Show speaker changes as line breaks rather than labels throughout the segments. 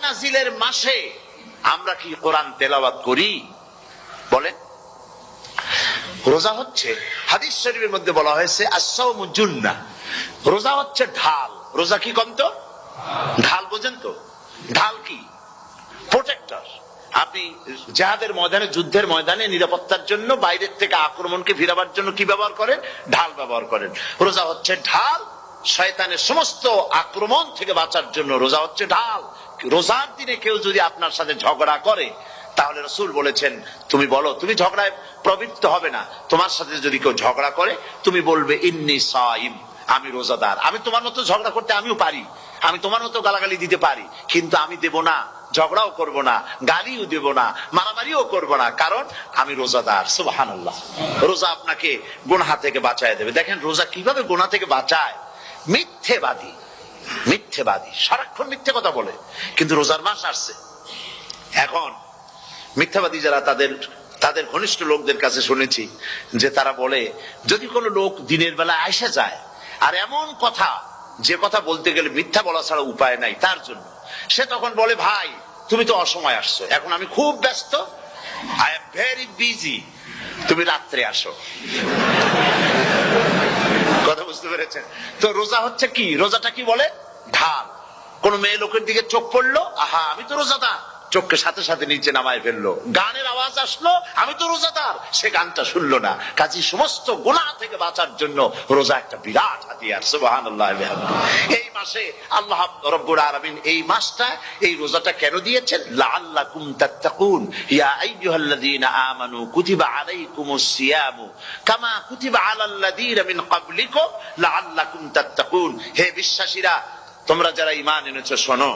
নাজিলের মাসে আমরা কি কোরআন তেলাওয়াত করি? বলেন। রোজা হচ্ছে, হাদিস শরীফের মধ্যে বলা হয়েছে আস-সাওমু জুন্নাহ, রোজা হচ্ছে ঢাল। রোজা কি কন্ত? ঢাল। বোঝেন তো ঢাল কি? প্রোটেক্টর। আপনি জিহাদের ময়দানে, যুদ্ধের ময়দানে নিরাপত্তার জন্য, বাইরের থেকে আক্রমণকে ফিরাবার জন্য কি ব্যবহার করেন? ঢাল ব্যবহার করেন। রোজা হচ্ছে ঢাল, শয়তানের সমস্ত আক্রমণ থেকে বাঁচার জন্য রোজা হচ্ছে ঢাল। রোজার দিনে কেউ যদি আপনার সাথে ঝগড়া করে, তাহলে রাসূল বলেছেন তুমি বলো, তুমি ঝগড়ায় প্রবৃত্ত হবে না। তোমার সাথে যদি কেউ ঝগড়া করে, তুমি বলবে ইন্নী সাইম, আমি রোজাদার। আমি তোমার মতো ঝগড়া করতে আমিও পারি, আমি তোমার মতো গালাগালি দিতে পারি, কিন্তু আমি দেব না, ঝগড়াও করব না, গালিও দেব না, মারামারিও করব না, কারণ আমি রোজাদার। সুবহানাল্লাহ। রোজা আপনাকে গুনাহ থেকে বাঁচায় দেবে। দেখেন রোজা কিভাবে গুনাহ থেকে বাঁচায়। মিথ্যেবাদী, মিথ্যেবাদী সারাক্ষণ মিথ্যে কথা বলে, কিন্তু রোজার মাস আসছে। এখন মিথ্যাবাদী যারা, তাদের ঘনিষ্ঠ লোকদের কাছে শুনেছি যে তারা বলে, যদি কোনো লোক দিনের বেলা আইসা যায় আর এমন কথা, যে কথা বলতে গেলে মিথ্যা বলা ছাড়া উপায় নাই তার জন্য, সে তখন বলে ভাই তুমি তো অসময় আসছো, এখন আমি খুব ব্যস্ত, আই এম ভেরি বিজি, তুমি রাত্রে আসো। কথা বুঝতে পেরেছেন তো? রোজা হচ্ছে কি? রোজাটা কি বলে? ঢাল। কোন মেয়ে লোকের দিকে চোখ পড়লো, আহা আমি তো রোজাদার, চোখকে সাথে সাথে নিচে নামায় ফেললো। গানের আওয়াজ আসলো, আমি তো রোজাদার, সে গানটা শুনলো না। কাজী সমস্ত গুনাহ থেকে বাঁচার জন্য রোজা একটা বিরাট হাতিয়ার। সুবহানাল্লাহ। এই মাসে আল্লাহ রাব্বুল আলামিন এই মাসটা, এই রোজাটা কেন দিয়েছেন? লাআল্লাকুম তাত্তাকুন, ইয়া আইয়ুহাল্লাযীনা আমানু কুতিবা আলাইকুমুস সিয়ামু কামা কুতিবা আলাল্লাযীনা মিন ক্বাবলিকুম লাআল্লাকুম তাত্তাকুন। হে বিশ্বাসীরা, তোমরা যারা ঈমান এনেছো, শোনো,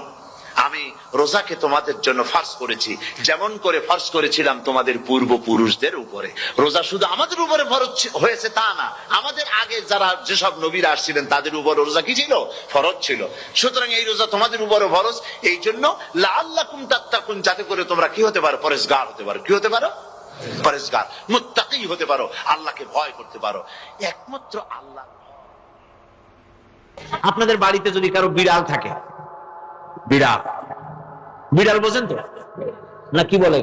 আমি রোজাকে তোমাদের জন্য ফরজ করেছি, যেমন করে ফরজ করেছিলাম তোমাদের পূর্বপুরুষদের উপরে। রোজা শুধু আমাদের উপরে ফরজ হয়েছে তা না, আমাদের আগে যারা যেসব নবীরা আসছিলেন তাদের উপর রোজা কি ছিল? ফরজ ছিল। সুতরাং এই রোজা তোমাদের উপরে ফরজ, এই জন্য লাআল্লাকুম তাত্তাকুন, যাতে করে তোমরা কি হতে পারো? পরেজগার হতে পারো। কি হতে পারো? পরেজগার, মুত্তাকি হতে পারো, আল্লাহকে ভয় করতে পারো। একমাত্র আল্লাহ।
আপনাদের বাড়িতে যদি কারো বিড়াল থাকে, বিড়াল, বিড়াল বোঝেন তো না? কি বলে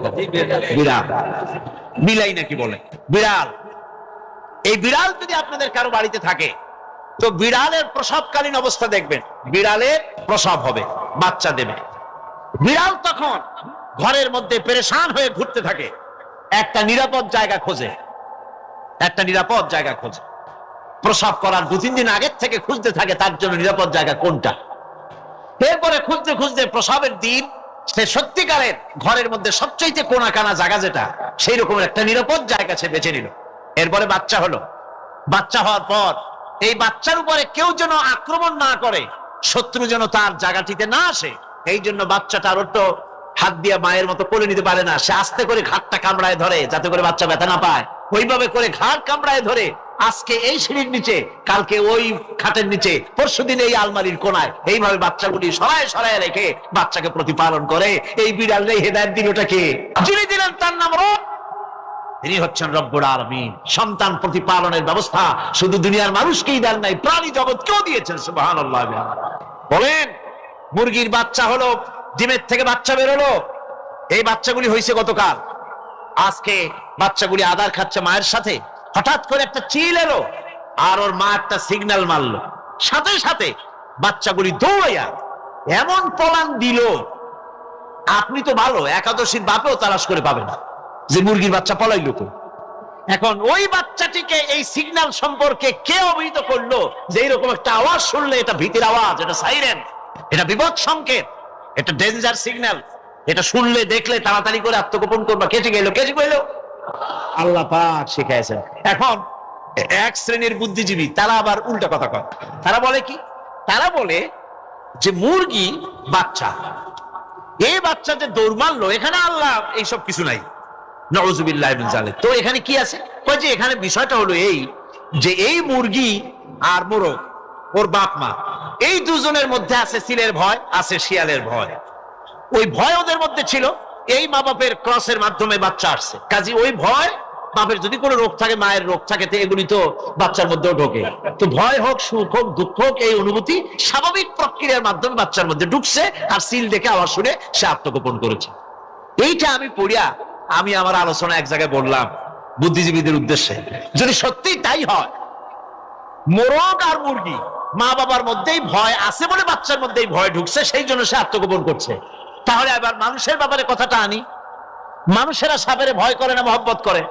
বিড়াল? বিলাই নাকি বলে? বিড়াল। এই বিড়াল যদি আপনাদের কারো বাড়িতে থাকে, তো বিড়ালের প্রসবকালীন অবস্থা দেখবেন। বিড়ালের প্রসব হবে, বাচ্চা দেবে। বিড়াল তখন ঘরের মধ্যে পেরেশান হয়ে ঘুরতে থাকে, একটা নিরাপদ জায়গা খোঁজে, একটা নিরাপদ জায়গা খোঁজে। প্রসব করার 2-3 দিন আগের থেকে খুঁজতে থাকে তার জন্য নিরাপদ জায়গা কোনটা। এরপরে খুঁজতে খুঁজতে প্রসবের দিন সে সত্যিকারের ঘরের মধ্যে সবচেয়ে কোনা কানা জায়গা যেটা, সেই রকমের একটা নিরাপদ জায়গা সে বেছে নিল। এরপরে বাচ্চা হলো। বাচ্চা হওয়ার পর এই বাচ্চার উপরে কেউ যেন আক্রমণ না করে, শত্রু যেন তার জায়গাটিতে না আসে, এই জন্য বাচ্চাটা আর তো হাত দিয়ে মায়ের মতো কোলে নিতে পারে না। সে আস্তে করে ঘাটটা কামড়ায় ধরে, যাতে করে বাচ্চা ব্যথা না পায়। ওইভাবে করে ঘাট কামড়ায় ধরে, আজকে এই সিঁড়ির নিচে, কালকে ওই খাটের নিচে, পরশুদিন এই আলমারির কোনায়, এইভাবে বাচ্চাগুলি সরায় সরায় রেখে বাচ্চাকে প্রতিপালন করে। এই বিড়ালটাই হেদায়েত দিল। ওটাকে যিনি দিলেন তার নাম রব, তিনি হচ্ছেন রব্বুল আলামিন। সন্তান প্রতিপালনের ব্যবস্থা শুধু দুনিয়ার মানুষকেই দেন নাই, প্রাণী জগৎকেও দিয়েছেন। সুবহানাল্লাহ। বলেন, মুরগির বাচ্চা হলো, ডিমের থেকে বাচ্চা বেরোলো, এই বাচ্চাগুলি হয়েছে গতকাল। আজকে বাচ্চাগুলি আদার খাচ্ছে মায়ের সাথে, হঠাৎ করে একটা চিল এলো আর ওর মা একটা সিগন্যাল মারলো, সাথে সাথে বাচ্চাগুলি দৌড়াইয়া এমন পলান দিল, আপনি তো ভালো একাদশীর বাপেও তালাশ করে পাবে না যে মুরগির বাচ্চা পলাইলো তো। এখন ওই বাচ্চাটিকে এই সিগন্যাল সম্পর্কে কে অবহিত করলো যে এইরকম একটা আওয়াজ শুনলে এটা ভীতির আওয়াজ, এটা সাইরেন, এটা বিপদ সংকেত, এটা ডেঞ্জার সিগন্যাল, এটা শুনলে দেখলে তাড়াতাড়ি করে আত্মগোপন করবা। কেটে গেল, কেটে গেল, আল্লাহ পাক শিখাইছেন। এখন এক শ্রেণীর বুদ্ধিজীবী তারা আবার উল্টা কথা কয়। তারা বলে কি? তারা বলে যে মুরগি বাচ্চা, এই বাচ্চা যে দৌড় মারলো, এখানে আল্লাহ এইসব কিছু নাই, নাউযুবিল্লাহি মিন যালিক। তো এখানে কি আছে? কয় যে এখানে বিষয়টা হলো এই যে এই মুরগি আর মোরগ, ওর বাপ মা, এই দুজনের মধ্যে আছে চিলের ভয়, আছে শিয়ালের ভয়। ওই ভয় ওদের মধ্যে ছিল, এই মা বাপের ক্রসের মাধ্যমে বাচ্চা আসছে, কাজে ওই ভয় বাপের যদি কোনো রোগ থাকে, মায়ের রোগ থাকে, তো এগুলি তো বাচ্চার মধ্যেও ঢোকে। তো ভয় হোক, সুখ হোক, দুঃখ হোক, এই অনুভূতি স্বাভাবিক প্রক্রিয়ার মাধ্যমে বাচ্চার মধ্যে ঢুকছে, আর সিল দেখে আওয়াজ শুনে সে আত্মগোপন করেছে। এইটা আমি পড়িয়া আমি আমার আলোচনা এক জায়গায় বললাম বুদ্ধিজীবীদের উদ্দেশ্যে, যদি সত্যি তাই হয়, মোরগ আর মুরগি মা বাবার মধ্যেই ভয় আছে বলে বাচ্চার মধ্যেই ভয় ঢুকছে, সেই জন্য সে আত্মগোপন করছে, তাহলে আবার মানুষের ব্যাপারে কথাটা আনি। মানুষেরা সাপের ভয় করে না মহব্বত করে?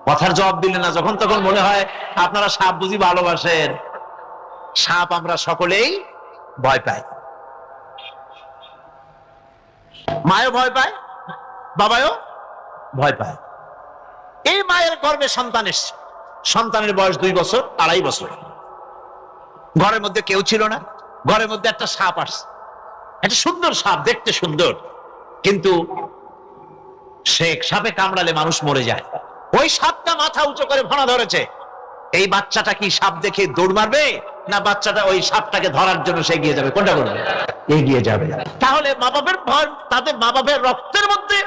কথার জবাব দিলে না, যখন তখন মনে হয় আপনারা সাপ বুঝি ভালোবাসেন। সাপ আমরা সকলেই ভয় পাই, মায়ও ভয় পায়, বাবাও ভয় পায়। এই মায়ের গর্ভে সন্তান এসছে, সন্তানের বয়স 2 বছর 2.5 বছর, ঘরের মধ্যে কেউ ছিল না, ঘরের মধ্যে একটা সাপ আসছে, একটা সুন্দর সাপ, দেখতে সুন্দর, কিন্তু সে সাপে কামড়ালে মানুষ মরে যায়। ওই সাপটা মাথা উঁচু করে ফোনা ধরেছে। এই বাচ্চাটা কি সাপ দেখে দৌড় মারবে, না বাচ্চাটা ওই সাপটাকে ধরার জন্য সে এগিয়ে যাবে? কোনটা করবে? এগিয়ে যাবে। তাহলে মা বাবার ভয়, তাদের মা বাবার রক্তের মধ্যে,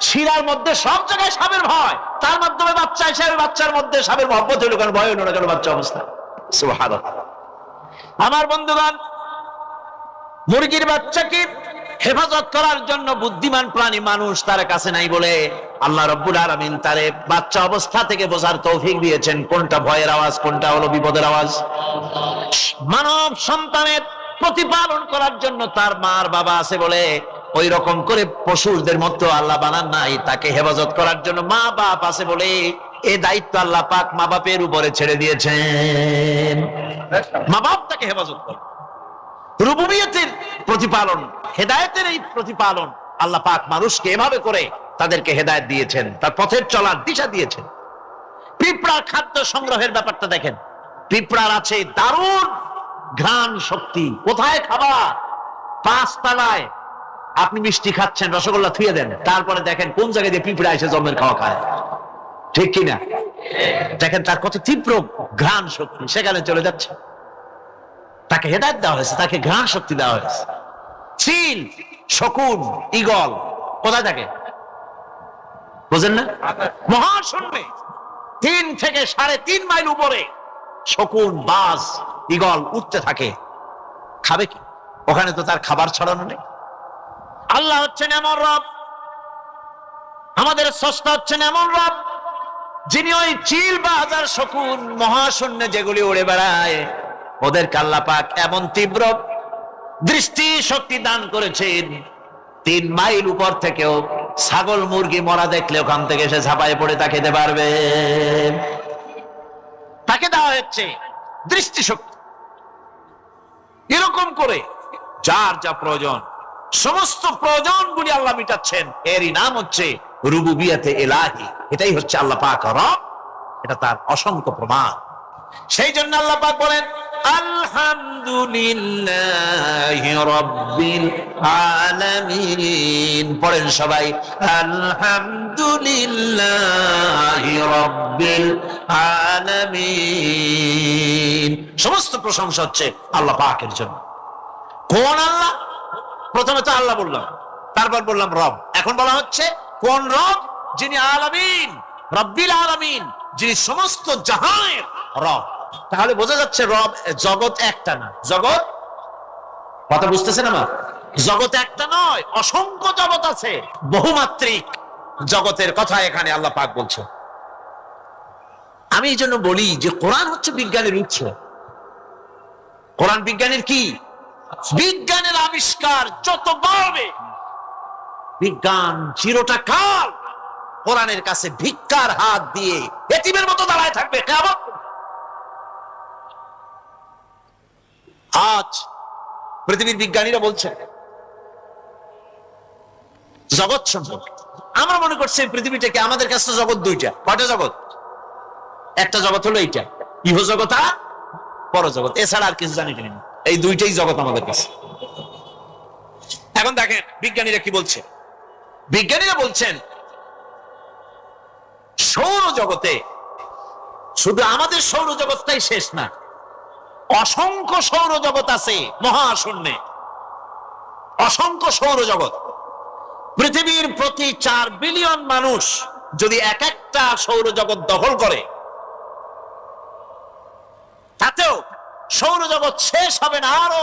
শিরার মধ্যে সব জায়গায় সাপের ভয়, তার মাধ্যমে বাচ্চা হিসেবে বাচ্চার মধ্যে সাপের মহব্বত হইল কেন, ভয় হইল না কেন বাচ্চা অবস্থা? সুবহানাল্লাহ। আমার বন্ধুগণ, মুরগির বাচ্চাকে হেফাজত করার জন্য বুদ্ধিমান প্রাণী মানুষ তার কাছে নাই বলে আল্লাহ রাব্বুল আলামিন তারে বাচ্চা অবস্থা থেকে বোঝার তৌফিক দিয়েছেন কোনটা ভয়ের আওয়াজ, কোনটা হলো বিপদের আওয়াজ। মানব সন্তানের প্রতিপালন করার জন্য তার মার বাবা আছে বলে ওই রকম করে পশুদের মতো আল্লাহ বানান নাই, তাকে হেফাজত করার জন্য মা বাপ আছে বলে এই দায়িত্ব আল্লাহ পাক মা বাপের উপরে ছেড়ে দিয়েছেন। মা বাপ তাকে হেফাজত করে। রুবুবিয়তের প্রতিপালন, হেদায়েতের এই প্রতিপালন আল্লাহ পাক মানুষকে এভাবে করে তাদেরকে হেদায়েত দিয়েছেন, তার পথের চলার দিশা দিয়েছেন। পিঁপড়ার খাদ্য সংগ্রহের ব্যাপারটা দেখেন, পিঁপড়ার আছে দারুণ ঘ্রাণ শক্তি। কোথায় খাবার? 5 তলায় আপনি মিষ্টি খাচ্ছেন, রসগোল্লা থুয়ে দেন, তারপরে দেখেন কোন জায়গায় দিয়ে পিঁপড়া এসে জন্মের খাওয়া খায়, ঠিক কিনা? দেখেন তার কত তীব্র ঘ্রাণ শক্তি, সেখানে চলে যাচ্ছে। তাকে হেদায়েত দেওয়া হয়েছে, তাকে ঘ্রাণ শক্তি দেওয়া হয়েছে। চিল, শকুন, ঈগল কোথায় থাকে বোঝেন না? মহাশূন্যে 3 থেকে 3.5 মাইল উপরে শকুন, বাজ, ঈগল উঠতে থাকে। খাবে কি? ওখানে তো তার খাবার ছড়ানো নেই। আল্লাহ হচ্ছেন এমন রব, আমাদের স্রষ্টা হচ্ছেন এমন রব, যিনি ওই চিল, বাজ আর শকুন মহাশূন্যে যেগুলি উড়ে বেড়ায়, ওদেরকে আল্লাহ পাক এমন তীব্র দৃষ্টি শক্তি দান করেছেন, 3 মাইল উপর থেকেও ছাগল মুরগি মরা দেখলে ওখান থেকে সে ঝাঁপায় পড়ে তা খেতে পারবে। তাকে দেওয়া হচ্ছে দৃষ্টি শক্তি। এরকম করে যার যা প্রয়োজন, সমস্ত প্রয়োজনগুলি আল্লাহ মিটাচ্ছেন। এরই নাম হচ্ছে রুবুবিয়তে ইলাহি। এটাই হচ্ছে আল্লাহ পাক রব, এটা তার অসংখ্য প্রমাণ। সেই জন্য আল্লাহ পাক বলেন আলহামদুলিল্লাহি রাব্বিল আলামিন। পড়েন সবাই, আলহামদুলিল্লাহি রাব্বিল আলামিন। সমস্ত প্রশংসা হচ্ছে আল্লাহ পাকের জন্য। কোন আল্লাহ? প্রথমে তো আল্লাহ বললাম, তারপর বললাম রব, এখন বলা হচ্ছে কোন রব? যিনি আলামিন, রব্বিল আলামিন, যিনি সমস্ত জাহানের রব। তাহলে বোঝা যাচ্ছে রব, জগৎ একটা না। জগৎ, কথা বুঝতেছেন আমার? জগৎ একটা নয়, অসংখ্য জগৎ আছে, বহুমাত্রিক জগতের কথা এখানে আল্লাহ পাক বলছে। আমি এই জন্য বলি যে কোরআন হচ্ছে বিজ্ঞানের উৎস। কোরআন বিজ্ঞানের কি? বিজ্ঞানের আবিষ্কার যত বাড়বে, বিজ্ঞান চিরটা কাল কোরআনের কাছে ভিক্ষার হাত দিয়ে এতিমের মতো দাঁড়ায় থাকবে কিয়ামত। আজ পৃথিবীর বিজ্ঞানীরা বলছে জগৎ সম্পর্কে, আমরা মনে করছি পৃথিবীটাকে, আমাদের কাছে জগৎ 2টা। কয়টা জগৎ? একটা জগৎ হলো এইটা, ইহজগৎ আর পরজগৎ, এছাড়া আর কিছু জানি না। এই 2টাই জগৎ আমাদের কাছে। এখন দেখেন বিজ্ঞানীরা কি বলছে। বিজ্ঞানীরা বলছেন সৌরজগতে শুধু আমাদের সৌরজগৎটাই শেষ না, অসংখ্য সৌরজগৎ আছে মহাশূন্যে, অসংখ্য সৌরজগৎ। পৃথিবীর প্রতি 4 বিলিয়ন মানুষ যদি এক একটা সৌরজগৎ দখল করে, তাতেও সৌরজগৎ শেষ হবে না, আরো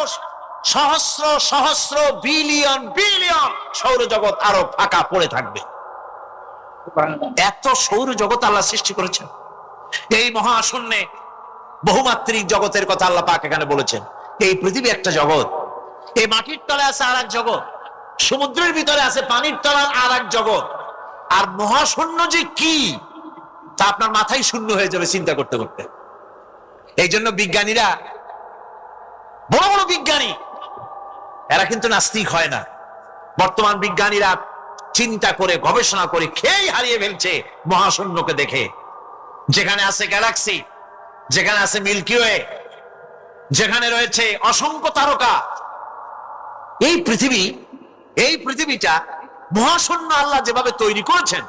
সহস্র সহস্র বিলিয়ন বিলিয়ন সৌরজগৎ আরো ফাঁকা পড়ে থাকবে। এত সৌরজগৎ আল্লাহ সৃষ্টি করেছেন। এই মহাশূন্যে বহুমাত্রিক জগতের কথা আল্লাহ পাক এখানে বলেছেন। এই পৃথিবী একটা জগৎ, এই মাটির তলে আছে আর এক জগৎ, সমুদ্রের ভিতরে আছে পানির তলার আর এক জগৎ। আর মহাশূন্য যে কি তা আপনার মাথায় শূন্য হয়ে যাবে চিন্তা করতে করতে। এই জন্য বিজ্ঞানীরা, বড় বড় বিজ্ঞানী, এরা কিন্তু নাস্তিক হয় না। বর্তমান বিজ্ঞানীরা চিন্তা করে গবেষণা করে খেই হারিয়ে ফেলছে মহাশূন্যকে দেখে। যেখানে আছে গ্যালাক্সি, যেখানে আছে মিল্কি ওয়ে, যেখানে রয়েছে অসংখ্য তারকা, এই পৃথিবীটা মহাশূন্য আল্লাহ যেভাবে তৈরি করেছেন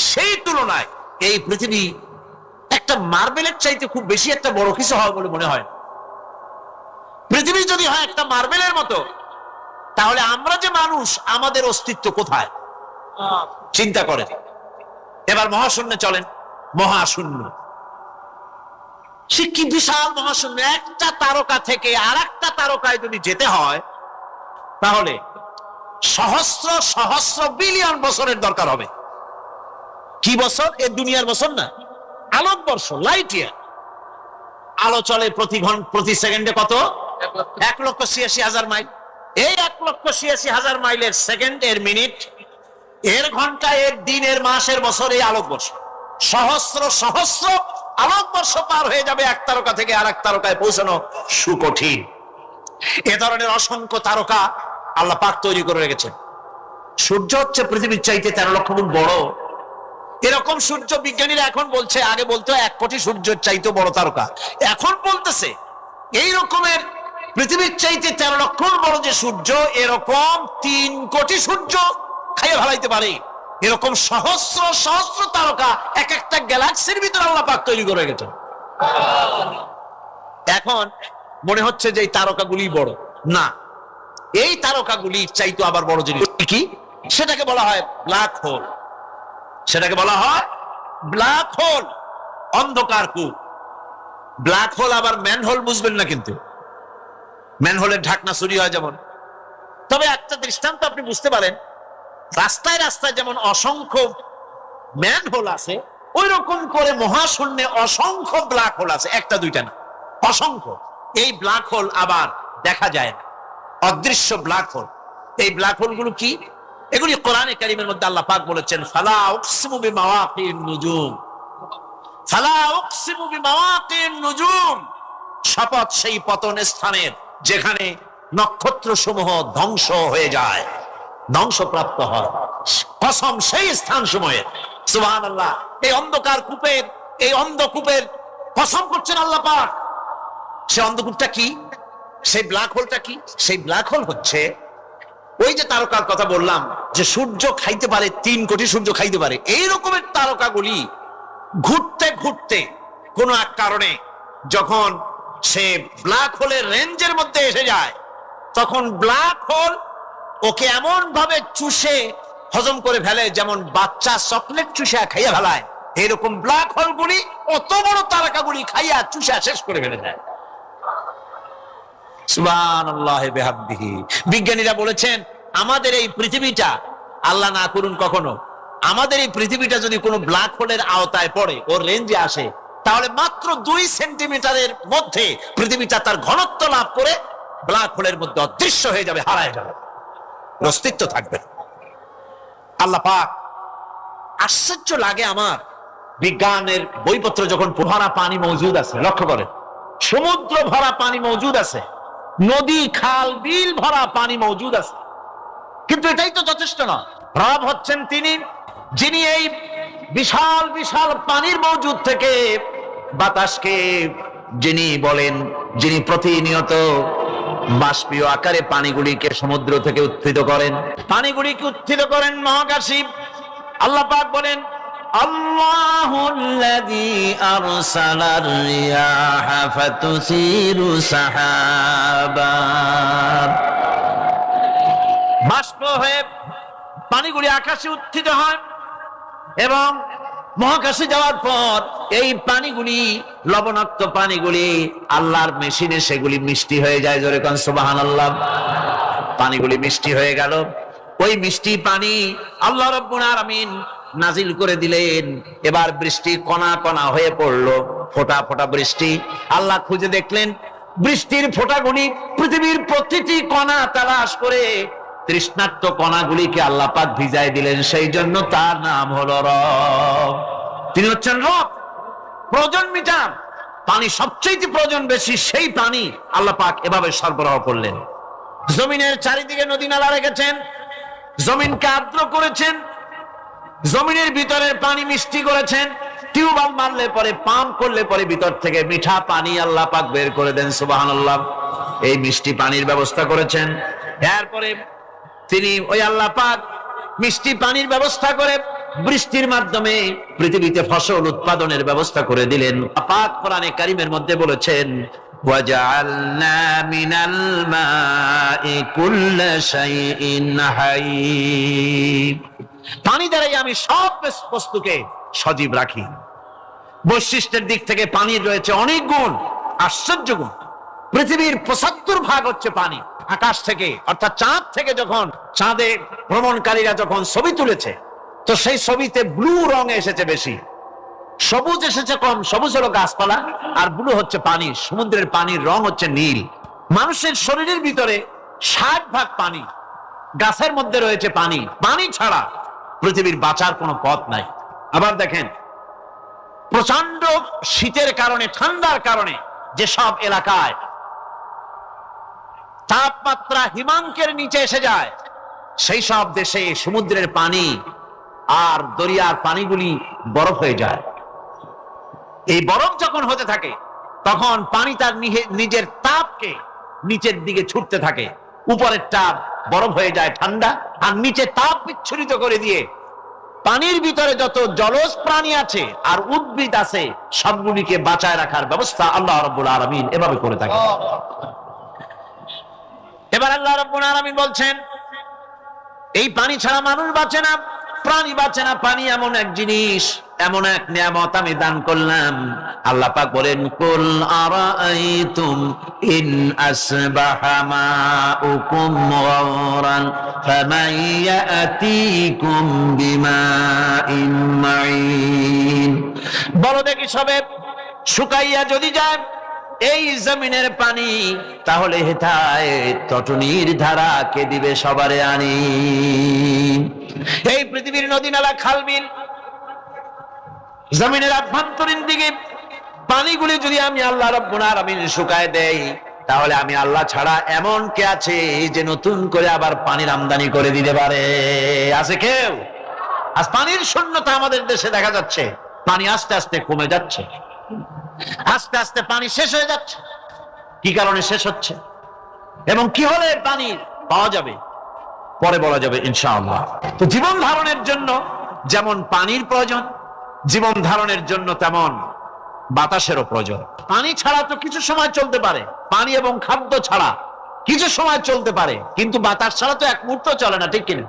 সেই তুলনায় এই পৃথিবী একটা মার্বেলের চাইতে খুব বেশি একটা বড় কিছু হবে বলে মনে হয়। পৃথিবী যদি হয় একটা মার্বেলের মতো, তাহলে আমরা যে মানুষ, আমাদের অস্তিত্ব কোথায় চিন্তা করেন। এবার মহাশূন্যে চলেন। মহাশূন্য সে কি বিশাল মহাশূন্য! একটা তারকা থেকে আর একটা তারকায় যদি যেতে হয় তাহলে সহস্র সহস্র বিলিয়ন বছরের দরকার হবে। কি বছর? এ দুনিয়ার বছর না, আলোকবর্ষ, লাইট ইয়ার। আলো চলে প্রতি সেকেন্ডে কত? 1,86,000 মাইল। এই 1,86,000 মাইলের সেকেন্ড, এর মিনিট, এর ঘন্টা, এর দিন, এর মাস, এর বছর, এই আলোকবর্ষ। সহস্র সহস্র আলোকবর্ষ পার হয়ে যাবে এক তারকা থেকে আর এক তারকায় পৌঁছানো সুকঠিন। এ ধরনের অসংখ্য তারকা আল্লাহ পাক তৈরি করে রেখেছেন। সূর্য হচ্ছে পৃথিবীর চাইতে 13 লক্ষ গুণ বড়। এরকম সূর্য বিজ্ঞানীরা এখন বলছে, আগে বলতো 1 কোটি সূর্যের চাইতে বড় তারকা, এখন বলতেছে এই রকমের পৃথিবীর চাইতে 13 লক্ষ বড় যে সূর্য, এরকম 3 কোটি সূর্য খাইয়ে ফেলাইতে পারে। এরকম সহস্র সহস্র তারকা এক একটা গ্যালাক্সির ভিতরে আল্লাহ পাক তৈরি করে গেছেন। এখন মনে হচ্ছে যে এই তারকাগুলি বড় না, এই তারকাগুলি চাইতো আবার বড় জিনিস কি, সেটাকে বলা হয় ব্ল্যাক হোল। সেটাকে বলা হয় ব্ল্যাক হোল, অন্ধকার কূপ। ব্ল্যাক হোল আবার ম্যানহোল বুঝবেন না, কিন্তু ম্যানহোলের ঢাকনা চুরি হয় যেমন। তবে একটা দৃষ্টান্ত আপনি বুঝতে পারেন, রাস্তায় রাস্তায় যেমন অসংখ্য ম্যানহোল আছে, ওই রকম করে মহাশূন্যে অসংখ্য ব্ল্যাক হোল আছে, একটা দুইটা না, অসংখ্য। এই ব্ল্যাক হোল আবার দেখা যায় না, অদৃশ্য ব্ল্যাক হোল। এই ব্ল্যাক হোল গুলো কি? এগুলি কোরআনে কারীমের মধ্যে আল্লাহ পাক বলেছেন, ফালা উকসিমু বিমাওয়াকিন নুজুম, ফালা উকসিমু বিমাওয়াকিন নুজুম, শপথ সেই পতন স্থানের যেখানে নক্ষত্র সমূহ ধ্বংস হয়ে যায়, ধ্বংসপ্রাপ্ত হয়, কসম সেই স্থান সময়ের। সুবহানাল্লাহ। এই অন্ধকার কূপের, এই অন্ধকূপের কসম করছেন আল্লাহ পাক। সেই অন্ধকূপটা কি? সেই ব্ল্যাক হোলটা কি? সেই ব্ল্যাক হোল হচ্ছে ওই যে তারকার কথা বললাম, যে সূর্য খাইতে পারে, 3 কোটি সূর্য খাইতে পারে, এই রকমের তারকাগুলি ঘুরতে ঘুরতে কোনো এক কারণে যখন সে ব্ল্যাক হোলের রেঞ্জের মধ্যে এসে যায়, তখন ব্ল্যাক হোল ওকে এমন ভাবে চুষে হজম করে ফেলে যেমন বাচ্চা চকলেট চুষে খাইয়া ফেলায়। এরকম ব্ল্যাক হোলগুলি অত বড় তারকাগুলি খাইয়া চুষা শেষ করে ফেলে দেয়। সুবহানাল্লাহি বিহামদিহি। বিজ্ঞানীরা বলেছেন, আমাদের এই পৃথিবীটা, আল্লাহ না করুন কখনো, আমাদের এই পৃথিবীটা যদি কোনো ব্ল্যাক হোলের আওতায় পড়ে, ওর রেঞ্জে আসে, তাহলে মাত্র 2 সেন্টিমিটারের মধ্যে পৃথিবীটা তার ঘনত্ব লাভ করে ব্ল্যাক হোলের মধ্যে অদৃশ্য হয়ে যাবে, হারায় যাবে, অস্তিত্ব থাকবে না। আল্লাহ পাক, আশ্চর্য লাগে আমার, বিজ্ঞানের বইপত্র যখন ভরা পানি মজুদ আছে, লক্ষ্য করেন, সমুদ্র ভরা পানি মজুদ আছে, নদী খাল বিল ভরা পানি মজুদ আছে, কিন্তু এটাই তো যথেষ্ট না। রব হচ্ছেন তিনি যিনি এই বিশাল বিশাল পানির মজুদ থেকে বাতাসকে যিনি বলেন, যিনি প্রতিনিয়ত বাষ্পীয় আকারে পানিগুলিকে সমুদ্র থেকে উত্থিত করেন, পানিগুলিকে উত্থিত করেন মহাকাশী। আল্লাহ পাক বলেন, আল্লাহুল্লাযী আরসালার রিয়াহা ফাতুসিরু সাহাবা, বাষ্প হয়ে পানিগুলি আকাশে উত্থিত হয় এবং মহাকাশে যাওয়ার পর এই পানিগুলি, লবণাক্ত পানিগুলি আল্লাহর মেশিনে সেগুলি মিষ্টি হয়ে যায়। জোরে কোন সুবহানাল্লাহ। পানিগুলি মিষ্টি হয়ে গেল। ওই মিষ্টি পানি আল্লাহ রাব্বুল আলামিন নাজিল করে দিলেন। এবার বৃষ্টি কণা কণা হয়ে পড়লো, ফোঁটা ফোঁটা বৃষ্টি। আল্লাহ খুঁজে দেখলেন বৃষ্টির ফোঁটাগুলি পৃথিবীর প্রতিটি কণা তালাশ করে তৃষ্ণার্ত কণাগুলিকে আল্লাহ পাক ভিজায় দিলেন। সেই জন্য তার নাম হলো রব। তিনি হচ্ছেন রব, প্রয়োজন মিটান। পানি সবচেয়ে প্রয়োজন বেশি, সেই পানি আল্লাহ পাক এভাবে সরবরাহ করলেন। জমিনের চারিদিকে নদী নালা রেখেছেন, জমিনকে আর্দ্র করেছেন, জমিনের ভিতরের পানি মিষ্টি করেছেন। টিউবওয়েল মারলে পরে, পাম্প করলে পরে ভিতর থেকে মিঠা পানি আল্লাহ পাক বের করে দেন। সুবহানাল্লাহ। এই মিষ্টি পানির ব্যবস্থা করেছেন। এরপরে তিনি ওই আল্লাহ পাক মিষ্টি পানির ব্যবস্থা করে বৃষ্টির মাধ্যমে পৃথিবীতে ফসল উৎপাদনের ব্যবস্থা করে দিলেন। পাক কোরআনে কারীমের মধ্যে বলেছেন, ওয়াজআলনা মিনাল মাই কুল্লা শাইইন হাই। পানি দ্বারাই আমি সব বস্তুকে সজীব রাখি। বৈশিষ্ট্যের দিক থেকে পানির রয়েছে অনেক গুণ, আশ্চর্য গুণ। পৃথিবীর ৭৫% হচ্ছে পানি। আকাশ থেকে অর্থাৎ চাঁদ থেকে যখন চাঁদে ভ্রমণকারীরা যখন ছবি তুলেছে, তো সেই ছবিতে ব্লু রং এসেছে বেশি, সবুজ এসেছে কম। সবুজ হলো গাছপালা, আর ব্লু হচ্ছে পানি। সমুদ্রের পানির রং হচ্ছে নীল। মানুষের শরীরের ভিতরে ৬০% পানি, গাছের মধ্যে রয়েছে পানি। পানি ছাড়া পৃথিবীর বাঁচার কোনো পথ নাই। আবার দেখেন, প্রচন্ড শীতের কারণে, ঠান্ডার কারণে যেসব এলাকায় তাপমাত্রা হিমাঙ্কের নিচে এসে যায়, সেই সব দেশে সমুদ্রের পানি আর দরিয়ার পানিগুলি বরফ হয়ে যায়। এই বরফ যখন হতে থাকে, তখন পানি তার নিজের তাপকে নিচের দিকে ছুটতে থাকে। উপরের তাপ বরফ হয়ে যায় ঠান্ডা, আর নিচে তাপ বিচ্ছুরিত করে দিয়ে পানির ভিতরে যত জলজ প্রাণী আছে আর উদ্ভিদ আছে, সবগুলিকে বাঁচায় রাখার ব্যবস্থা আল্লাহ রাব্বুল আলামিন এভাবে করে থাকে। এবার আল্লাহ রাব্বুল আলামিন বলছেন, এই পানি ছাড়া মানুষ বাঁচে না, প্রাণী বাঁচে না। পানি এমন এক জিনিস, এমন এক নিয়ামত আমি দান করলাম। আল্লাহ পাক বলেন, কুল আরাআইতুম ইন আসবাহা মাউকুম গাওরান ফামান ইয়াতিকুম বিমাইন মাইন। বলো দেখি, সবে শুকাইয়া যদি যায় এই জমিনের পানি, তাহলে হেথায় টটনির ধারা কে দিবে সবারে আনি। এই পৃথিবীর নদী নালা, খাল বিল, জমিনের আভ্যন্তরীণ দিকে পানিগুলি যদি আমি আল্লাহ রাব্বুল আলামিন শুকায় দেই, তাহলে আমি আল্লাহ ছাড়া এমন কে আছে যে নতুন করে আবার পানির আমদানি করে দিতে পারে? আছে কেউ? আজ পানির শূন্যতা আমাদের দেশে দেখা যাচ্ছে। পানি আস্তে আস্তে কমে যাচ্ছে, আস্তে আস্তে পানি শেষ হয়ে যাচ্ছে। কি কারণে শেষ হচ্ছে এবং কি হলে পানি পাওয়া যাবে পরে বলা যাবে ইনশাআল্লাহ। তো জীবন ধারণের জন্য যেমন পানির প্রয়োজন, জীবন ধারণের জন্য তেমন বাতাসেরও প্রয়োজন। পানি ছাড়া তো কিছু সময় চলতে পারে, পানি এবং খাদ্য ছাড়া কিছু সময় চলতে পারে, কিন্তু বাতাস ছাড়া তো এক মুহূর্ত চলে না। ঠিক কিনা?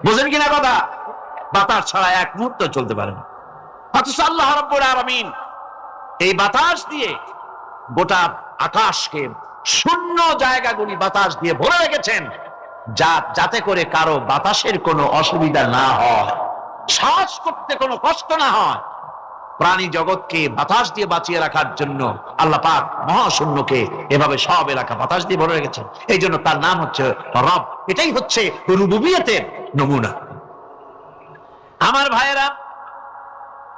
বুঝেন কিনা কথা? বাতাস ছাড়া এক মুহূর্ত চলতে পারে না। অথচ আল্লাহ রাব্বুল আলামিন এই বাতাস দিয়ে গোটা আকাশকে, শূন্য জায়গাগুলি বাতাস দিয়ে ভরে রেখেছেন, যাতে করে কারো বাতাসের কোনো অসুবিধা না হয়, শ্বাস করতে কোনো কষ্ট না হয়। প্রাণী জগৎকে বাতাস দিয়ে বাঁচিয়ে রাখার জন্য আল্লাহ পাক মহাশূন্যকে এভাবে সব এলাকা বাতাস দিয়ে ভরে রেখেছেন। এই জন্য তার নাম হচ্ছে রব। এটাই হচ্ছে রুবুবিয়তের নমুনা। আমার ভাইয়েরা,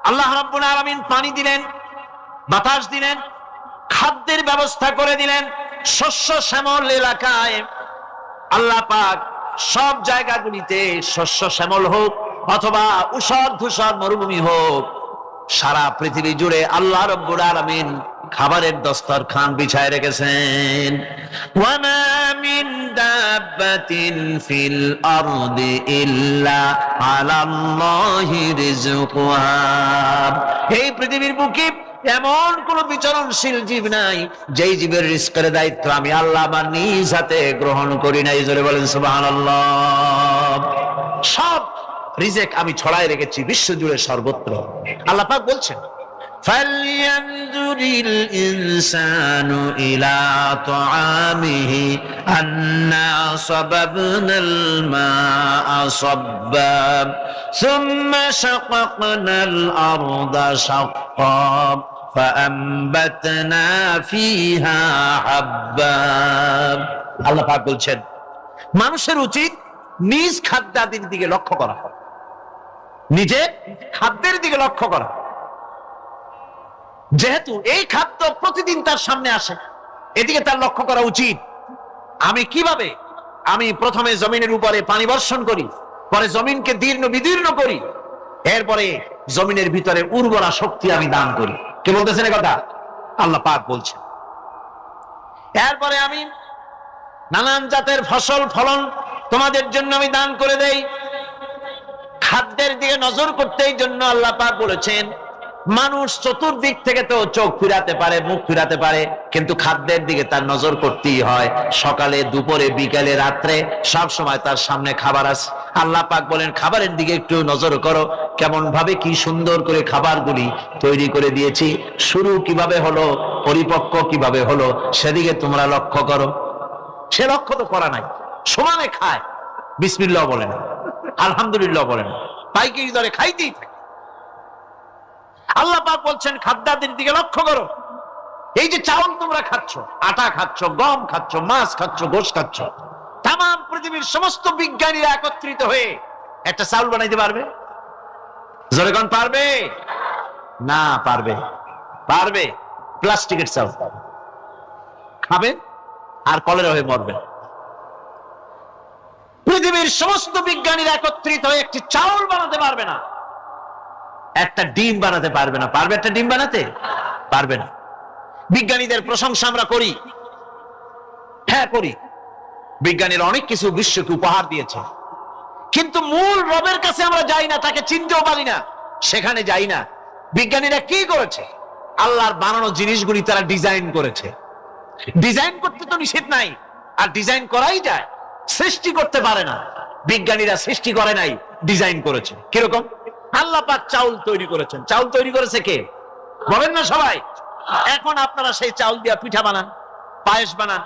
আল্লাহ রাব্বুল আলামিন পানি দিলেন, বাতাস দিলেন, খাদ্যের ব্যবস্থা করে দিলেন। শস্য শ্যামল এলাকায় আল্লাহ পাক সব জায়গাগুলিতে শস্য শ্যামল হোক অথবা উষর ধূসর মরুভূমি হোক, সারা পৃথিবী জুড়ে আল্লাহ রাব্বুল আলামিন খাবারের দস্তরখান বিছায় রেখেছেন। ওয়ামা মিন দাব্বাতিন ফিল আরদি ইল্লা আলাল্লাহি রিজকুহা। এই পৃথিবীর বুকে এমন কোন বিচরণশীল জীব নাই যেই জীবের রিজকের দায়িত্ব আমি আল্লাহ আমার নিজ হাতে গ্রহণ করি নাই। জোরে বলেন সুবহানাল্লাহ। সব রিজেক আমি ছড়ায় রেখেছি বিশ্বজুড়ে সর্বত্র। আল্লাহ পাক বলছেন فَلْيَنْظُرِ الْإِنسَانُ إِلَى طَعَامِهِ أَنَّا صَبَبْنَا الْمَاءَ صَبًّا ثُمَّ شَقَقْنَا الْأَرْضَ شَقًّا فَأَنبَتْنَا فِيهَا حَبًّا। আল্লাহ পাক বলছেন মানুষের উচিত নিজ খাদ্যাদির দিকে লক্ষ্য করা, নিজের খাদ্যের দিকে লক্ষ্য করা। যেহেতু এই খাদ্য প্রতিদিন তার সামনে আসে, এদিকে তার লক্ষ্য করা উচিত। আমি প্রথমে জমিনের উপরে পানি বর্ষণ করি, পরে জমিনকে দীর্ণ বিদীর্ণ করি, এরপরে জমিনের ভিতরে উর্বরা শক্তি আমি দান করি। কে বলতেছেন এ কথা? আল্লাহ পাক বলছেন। এরপরে আমি নানান জাতের ফসল ফলন তোমাদের জন্য আমি দান করে দেই। খাদ্যের দিকে নজর করতে এই জন্য আল্লাহ পাক বলেছেন মানুষ চতুর্দিক থেকে তো চোখ ফিরাতে পারে, মুখ ফিরাতে পারে, কিন্তু খাদ্যের দিকে তার নজর করতেই হয়। সকালে, দুপুরে, বিকালে, রাত্রে সব সময় তার সামনে খাবার আছে। আল্লাহ পাক বলেন খাবারের দিকে একটু নজর করো, কেমন ভাবে কি সুন্দর করে খাবারগুলি তৈরি করে দিয়েছি, শুরু কিভাবে হলো, পরিপক্ক কিভাবে হলো, সেদিকে তোমরা লক্ষ্য করো। সে লক্ষ্য তো করা নাই, সমানে খায়, বিসমিল্লাহ বলে না, আলহামদুলিল্লাহ বলে না, পাইকারি দরে খাইতেই থাকে। আল্লাহ পাক বলছেন খাদ্যাদির দিকে লক্ষ্য করো। এই যে চাউল তোমরা খাচ্ছ, আটা খাচ্ছ, গম খাচ্ছ, মাছ খাচ্ছ, গোশ খাচ্ছ, তাম পৃথিবীর সমস্ত বিজ্ঞানীরা একত্রিত হয়ে একটা চাউল বানাইতে পারবে? জোরে কোন পারবে? না পারবে। পারবে প্লাস্টিকের চাউল খাবেন আর কলেরা হয়ে মরবেন। পৃথিবীর সমস্ত বিজ্ঞানীরা একত্রিত হয়ে একটি চাউল বানাতে পারবে না, একটা ডিম বানাতে পারবে না। পারবে একটা ডিম বানাতে? পারবে না। বিজ্ঞানীদের প্রশংসা আমরা করি, হ্যাঁ করি, বিজ্ঞানীরা অনেক কিছু বিশ্বকে উপহার দিয়েছে, কিন্তু মূল রবের কাছে আমরা যাই না, তাকে চিনতেও পারি না, সেখানে যাই না। বিজ্ঞানীরা কি করেছে? আল্লাহর বানানো জিনিসগুলি তারা ডিজাইন করেছে। ডিজাইন করতে তো নিষেধ নাই, আর ডিজাইন করাই যায়, সৃষ্টি করতে পারে না। বিজ্ঞানীরা সৃষ্টি করে নাই, ডিজাইন করেছে। কিরকম? আল্লাহ পাক চাউল তৈরি করেছেন। চাউল তৈরি করেছে কে? বলেন না সবাই। এখন আপনারা সেই চাউল দিয়ে পিঠা বানান, পায়েস বানান,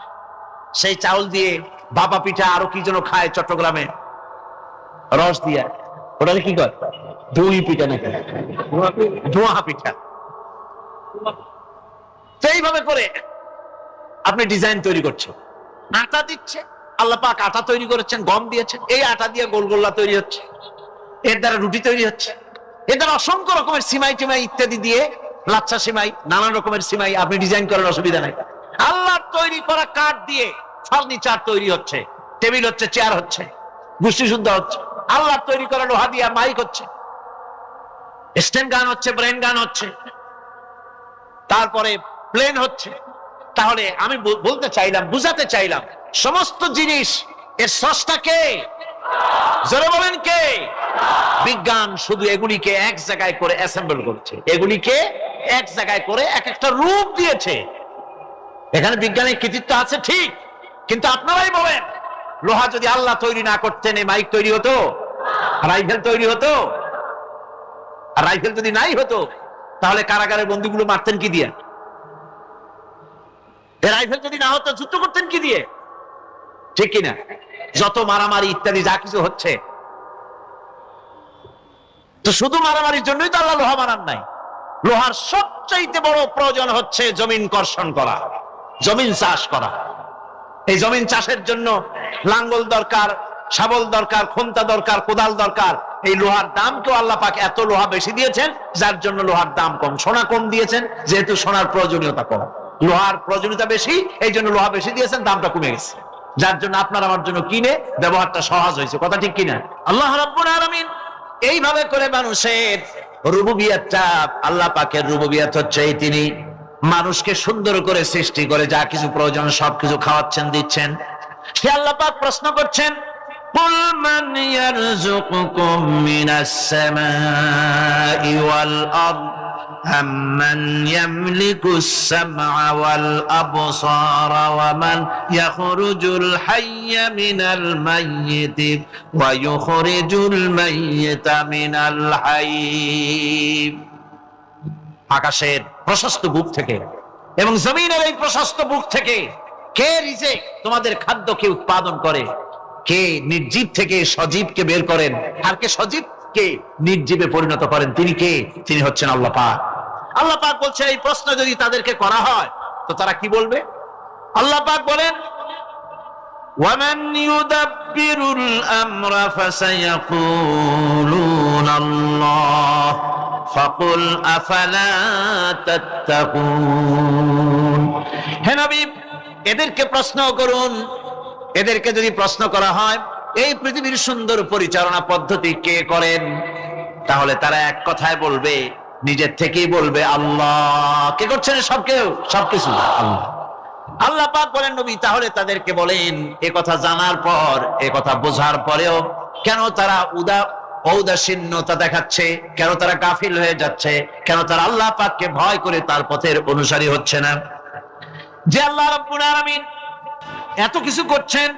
সেই চাউল দিয়ে বাবা পিঠা, আরো কি যেন খায় চট্টগ্রামে, রস দিয়া, ওটা কি কর? দই পিঠা নাকি ধোঁয়া পিঠা। এইভাবে করে আপনি ডিজাইন তৈরি করছেন। আটা দিচ্ছে, আল্লাহ পাক আটা তৈরি করেছেন, গম দিয়েছেন, এই আটা দিয়ে গোলগোল্লা তৈরি হচ্ছে, এর দ্বারা রুটি তৈরি হচ্ছে, এর দ্বারা অসংখ্য রকমের সিমাই টিমাই ইত্যাদি দিয়ে, লাচ্ছা সিমাই, নানান রকমের সিমাই আপনি ডিজাইন করেন, অসুবিধা নাই। আল্লাহর তৈরি করা কাঠ দিয়ে ফার্নিচার তৈরি হচ্ছে, টেবিল হচ্ছে, চেয়ার হচ্ছে, গোষ্ঠী শুদ্ধ হচ্ছে। আল্লাহর তৈরি করা লোহা দিয়ে মাইক হচ্ছে, স্ট্যান্ড গান হচ্ছে, ব্রেন গান হচ্ছে, তারপরে প্লেন হচ্ছে। তাহলে আমি বলতে চাইলাম, বুঝাতে চাইলাম, সমস্ত জিনিস এর স্রষ্টা কে? জোরে বলেন কে? বিজ্ঞান শুধু এগুলিকে এক জায়গায় করে অ্যাসেম্বল করছে, এগুলিকে এক জায়গায় করে এক একটা রূপ দিয়েছে। এখানে বিজ্ঞানের কৃতিত্ব আছে ঠিক, কিন্তু আপনারাই বলেন লোহা যদি আল্লাহ তৈরি না করতেন এই মাইক তৈরি হতো? রাইফেল তৈরি হতো? আর রাইফেল যদি নাই হতো তাহলে কারাগারের বন্দীগুলো মারতেন কি দিয়ে? রাইফেল যদি না হতো যুদ্ধ করতেন কি দিয়ে? ঠিক কিনা? যত মারামারি ইত্যাদি যা কিছু হচ্ছে, তো শুধু মারামারির জন্যই তো আল্লাহ লোহা বানান নাই। লোহার সবচাইতে বড় প্রয়োজন হচ্ছে জমিন কর্ষণ করা, জমিন চাষ করা। এই জমিন চাষের জন্য লাঙ্গল দরকার, শাবল দরকার, খন্তা দরকার, কোদাল দরকার। এই লোহার দাম কেউ আল্লাহ পাক এত লোহা বেশি দিয়েছেন, যার জন্য লোহার দাম কম। সোনা কম দিয়েছেন, যেহেতু সোনার প্রয়োজনীয়তা কম, লোহার প্রয়োজনীয়তা বেশি, এই জন্য লোহা বেশি দিয়েছেন, দামটা কমে গেছে, যার জন্য আপনার আমার জন্য কিনে ব্যবহারটা সহজ হয়েছে। কথা ঠিক কিনা? আল্লাহ রাব্বুল আলামিন এইভাবে করে মানুষের রুবুবিয়াতটা, আল্লাহ পাকের রুবুবিয়াত হচ্ছে তিনি মানুষকে সুন্দর করে সৃষ্টি করে যা কিছু প্রয়োজন সবকিছু খাওয়াচ্ছেন, দিচ্ছেন। সে আল্লাহ পাক প্রশ্ন করছেন, কুল মান ইয়ারযুকুকুম মিনাস সামাই ওয়াল আরদ أمن يملك السمع والأبصار ومن يخرج الحي من الميت ويخرج الميت من الحي। আকাশের প্রশস্ত বুক থেকে এবং জমিনের এই প্রশস্ত বুক থেকে কে রিজেক তোমাদের খাদ্যকে উৎপাদন করে, কে নির্জীব থেকে সজীবকে বের করেন, আর কে সজীবকে নির্জীবে পরিণত করেন, তিনি কে? তিনি হচ্ছেন আল্লাহ পাক। আল্লাহ পাক বলছেন এই প্রশ্ন যদি তাদেরকে করা হয় তো তারা কি বলবে? আল্লাহ পাক বলেন ওয়ামান ইউদাব্বিরুল আমরা ফাসায়াকুলুনা আল্লাহ ফাকুল আফালা তাত্তাকুন। হে নবী, এদেরকে প্রশ্ন করুন, এদেরকে যদি প্রশ্ন করা হয় এই পৃথিবীর সুন্দর পরিচালনা পদ্ধতি কে করেন, তাহলে তারা এক কথায় বলবে, নিজের থেকেই বলবে আল্লাহ। কে করছেন সবকিছু? আল্লাহ। আল্লাহ পাক বলেন নবী তাহলে তাদেরকে বলেন এ কথা জানার পর, এ কথা বোঝার পরেও কেন তারা ঔদাসীন্যতা দেখাচ্ছে, কেন তারা গাফিল হয়ে যাচ্ছে, কেন তারা আল্লাহ পাককে ভয় করে তার পথের অনুসারী হচ্ছে না? যে আল্লাহ রাব্বুল আলামিন এত কিছু করছেন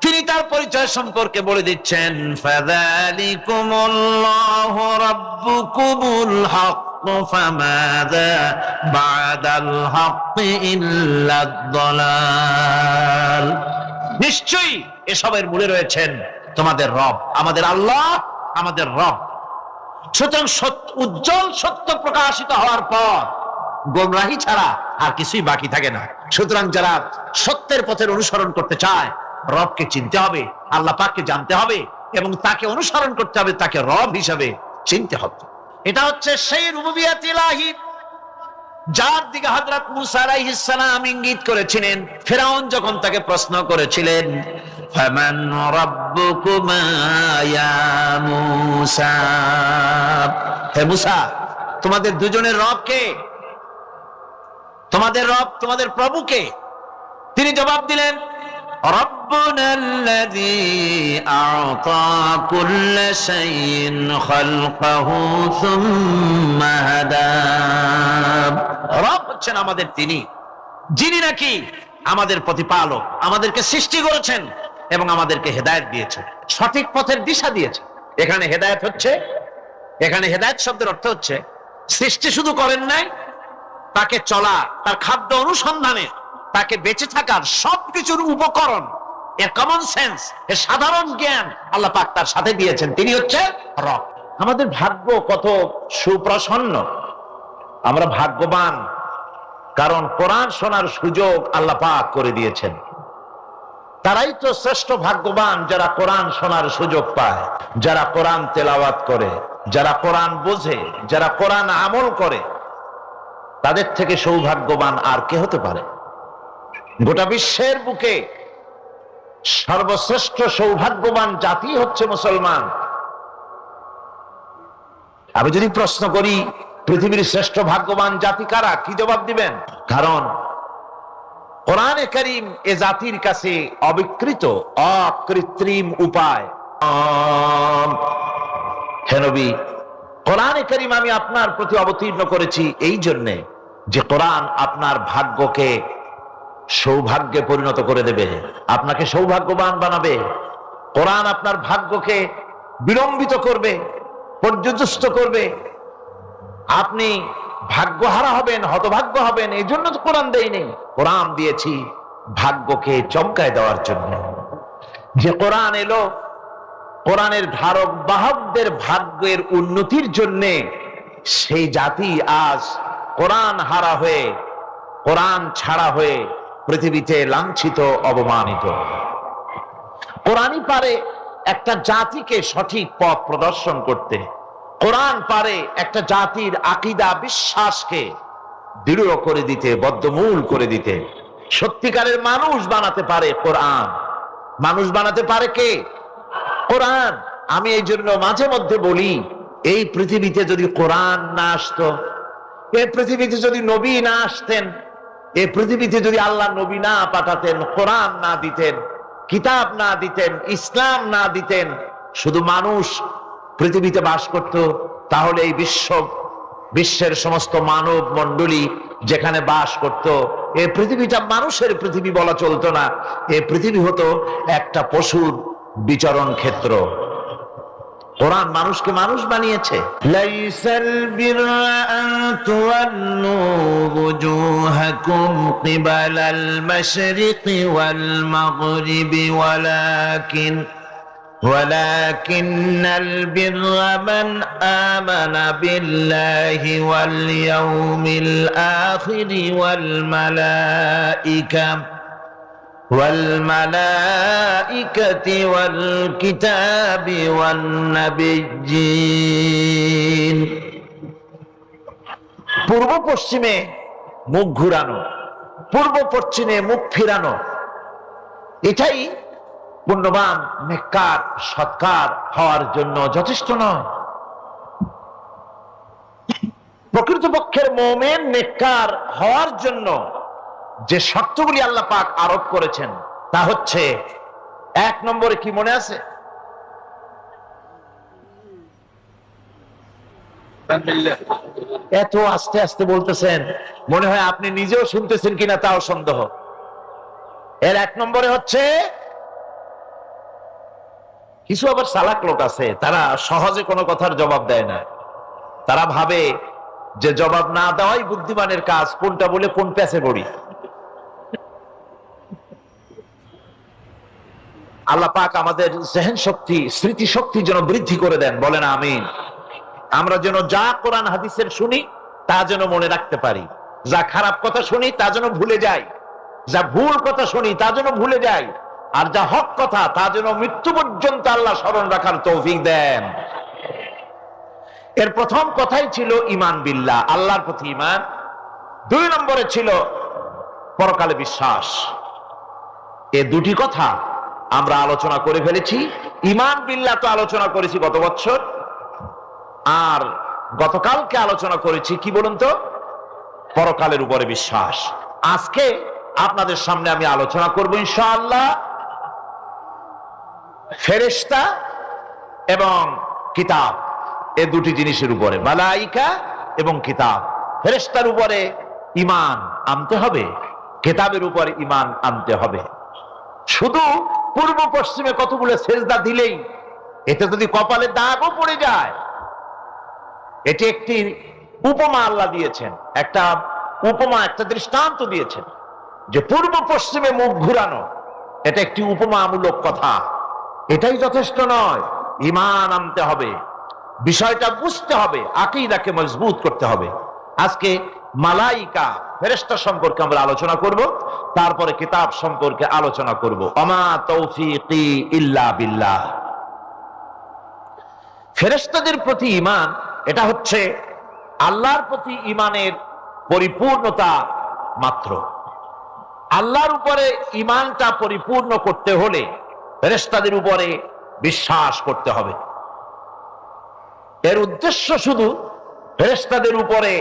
তিনি তার পরিচয় সম্পর্কে বলে দিচ্ছেন ফাযালিকুমুল্লাহু রাব্বুকুমুল হক ফামাযা বা'দাল হক্কি ইল্লাদ দালাল। নিশ্চয়ই এসবের মূলে রয়েছেন তোমাদের রব, আমাদের আল্লাহ, আমাদের রব। সুতরাং উজ্জ্বল সত্য প্রকাশিত হওয়ার পর গোমরাহি ছাড়া আর কিছুই বাকি থাকে না। সুতরাং যারা সত্যের পথের অনুসরণ করতে চায় রবকে চিনতে হবে, আল্লাহ পাককে জানতে হবে এবং তাকে অনুসরণ করতে হবে, তাকে রব হিসাবে চিনতে হবে। এটা হচ্ছে সেই রুবুবিয়াত ইলাহি যার দিকে হযরত মুসা আলাইহিস সালাম ইঙ্গিত করেছিলেন ফিরআউন যখন তাকে প্রশ্ন করেছিলেন ফামান রাব্বুকুমা ইয়া মুসা, হে মুসা তোমাদের দুজনের রব কে? তোমাদের রব, তোমাদের প্রভু কে? তিনি জবাব দিলেন রব্বুনাল্লাযী আ'তা কুল্লা শাইইন খালকাহু সুম্মা হাদা। রব হচ্ছেন আমাদের তিনি, যিনি নাকি আমাদের প্রতিপালক, আমাদেরকে সৃষ্টি করেছেন এবং আমাদেরকে হেদায়েত দিয়েছেন, সঠিক পথের দিশা দিয়েছেন। এখানে হেদায়েত হচ্ছে, এখানে হেদায়েত শব্দের অর্থ হচ্ছে সৃষ্টি শুধু করেন নাই, তাকে চলা, তার খাদ্য অনুসন্ধানে, তাকে বেঁচে থাকার সবকিছুর উপকরণ, এর কমন সেন্স, এর সাধারণ জ্ঞান আল্লাহ পাক তার সাথে দিয়েছেন। তিনি হচ্ছে রব। আমাদের ভাগ্য কত সুপ্রসন্ন, আমরা ভাগ্যবান, কারণ কোরআন শোনার সুযোগ আল্লাহ পাক করে দিয়েছেন। তারাই তো শ্রেষ্ঠ ভাগ্যবান যারা কোরআন শোনার সুযোগ পায়, যারা কোরআন তেলাওয়াত করে, যারা কোরআন বোঝে, যারা কোরআন আমল করে। তাদের থেকে সৌভাগ্যবান আর কে হতে পারে? গোটা বিশ্বের বুকে সর্বশ্রেষ্ঠ সৌভাগ্যবান জাতি হচ্ছে মুসলমান। আমি যদি প্রশ্ন করি পৃথিবীর শ্রেষ্ঠ ভাগ্যবান জাতি কারা, কি জবাব দিবেন? কারণ কোরআনে কারীম এ জাতির কাছে অবিকৃত, অকৃত্রিম উপায়। হে নবী, কোরআনে কারীম আমি আপনার প্রতি অবতীর্ণ করেছি এই জন্যে যে কোরআন আপনার ভাগ্যকে সৌভাগ্যে পরিণত করে দেবে, আপনাকে সৌভাগ্যবান বানাবে। কোরআন আপনার ভাগ্যকে বিলম্বিত করবে, পর্যদস্ত করবে। আপনি ভাগ্যহারা হবেন, হতভাগ্য হবেন। এই জন্য তো কোরআন দেয়নি, কোরআন দিয়েছি ভাগ্যকে চমকায় দেওয়ার জন্য। যে কোরআন এলো, কোরআনের ধারক বাহকদের ভাগ্যের উন্নতির জন্য সেই জাতি আজ কোরআন হারা হয়ে, কোরআন ছাড়া হয়ে পৃথিবীতে লাঞ্ছিত, অবমানিত। কোরআনই পারে একটা জাতিকে সঠিক পথ প্রদর্শন করতে। কোরআন পারে একটা জাতির আকীদা, বিশ্বাসকে দৃঢ় করে দিতে, বদ্ধমূল করে দিতে। সত্যিকারের মানুষ বানাতে পারে কোরআন। মানুষ বানাতে পারে কে? কোরআন। আমি এই জন্য মাঝে মধ্যে বলি, এই পৃথিবীতে যদি কোরআন না আসতো, এই পৃথিবীতে যদি নবী না আসতেন, এই পৃথিবীতে যদি আল্লাহ নবী না পাঠাতেন, কোরআন না দিতেন, কিতাব না দিতেন, ইসলাম না দিতেন, শুধু মানুষ পৃথিবীতে বাস করত, তাহলে এই বিশ্ব বিশ্বের সমস্ত মানব মণ্ডলী যেখানে বাস করত, এই পৃথিবীটা মানুষের পৃথিবী বলা চলতো না, এই পৃথিবী হতো একটা পশুর বিচরণ ক্ষেত্র। কোরআন মানুষকে মানুষ বানিয়েছে। লাইসাল বিররা আন তুওয়াল্লু ওয়ুজুহাকুম কিবালাল মাশরিকি ওয়াল মাগরিবি ولكن البر من آمن بالله واليوم الآخر والملائكة والكتاب والنبيين। পূর্ব পশ্চিমে মুখ ঘুরানো, পূর্ব পশ্চিমে মুখ ফিরানো, এটাই পুণ্যবান নেককার সৎকার হওয়ার জন্য যথেষ্ট নয়। প্রকৃতপক্ষের মুমিন নেককার হওয়ার জন্য যে শর্তগুলি আল্লাহ পাক আরোপ করেছেন তা হচ্ছে, এক নম্বরে কি মনে আছে? এত আস্তে আস্তে বলতেছেন, মনে হয় আপনি নিজেও শুনতেছেন কিনা তাও সন্দেহ। এর এক নম্বরে হচ্ছে, কিছু আবার চালাক লোক আছে, তারা সহজে কোনো কথার জবাব দেয় না। তারা ভাবে যে জবাব না দেওয়াই বুদ্ধিমানের কাজ, কোনটা বলে কোন প্যাচে পড়ি। আল্লাহ পাক আমাদের জেহেন শক্তি, স্মৃতি শক্তি যেন বৃদ্ধি করে দেন, বলেন আমিন। আমরা যেন যা কোরআন হাদিসের শুনি তা যেন মনে রাখতে পারি, যা খারাপ কথা শুনি তা যেন ভুলে যাই, যা ভুল কথা শুনি তা যেন ভুলে যাই, আর যা হক কথা তা যেন মৃত্যু পর্যন্ত আল্লাহ স্মরণ রাখার তৌফিক দেন। এর প্রথম কথাই ছিল ঈমান বিল্লাহ, আল্লাহর প্রতি ঈমান। দুই নম্বরে ছিল পরকালে বিশ্বাস। এই দুটি কথা আমরা আলোচনা করে ফেলেছি। ঈমান বিল্লাহ তো আলোচনা করেছি গত বছর, আর গতকালকে আলোচনা করেছি কি বলুন তো, পরকালের উপরে বিশ্বাস। আজকে আপনাদের সামনে আমি আলোচনা করব ইনশাআল্লাহ ফেরেশতা এবং কিতাব, এই দুটি জিনিসের উপরে, মালাইকা এবং কিতাব। ফেরেশতার উপরে ঈমান আনতে হবে, কিতাবের উপরে ঈমান আনতে হবে। শুধু পূর্ব পশ্চিমে কতগুলো সেজদা দিলেই এতে যদি কপালে দাগও পড়ে যায়, এটি একটি উপমা আল্লাহ দিয়েছেন, একটা উপমা, একটা দৃষ্টান্ত দিয়েছেন যে পূর্ব পশ্চিমে মুখ ঘুরানো এটা একটি উপমামূলক কথা। এটাই যথেষ্ট নয়, ঈমান আনতে হবে, বিষয়টা বুঝতে হবে, আকীদাকে মজবুত করতে হবে। আজকে মালাইকা ফেরেশতা সম্পর্কে আমরা আলোচনা করব, তারপরে কিতাব সম্পর্কে আলোচনা করব। ওমা তৌফিকি ইল্লা বিল্লাহ। ফেরেশতাদের প্রতি ঈমান, এটা হচ্ছে আল্লাহর প্রতি ঈমানের পরিপূর্ণতা মাত্র। আল্লাহর উপরে ঈমানটা পরিপূর্ণ করতে হলে ফেরেশতাদের উপরে বিশ্বাস করতে হবে। এর উদ্দেশ্য শুধু ফেরেশতাদের উপরে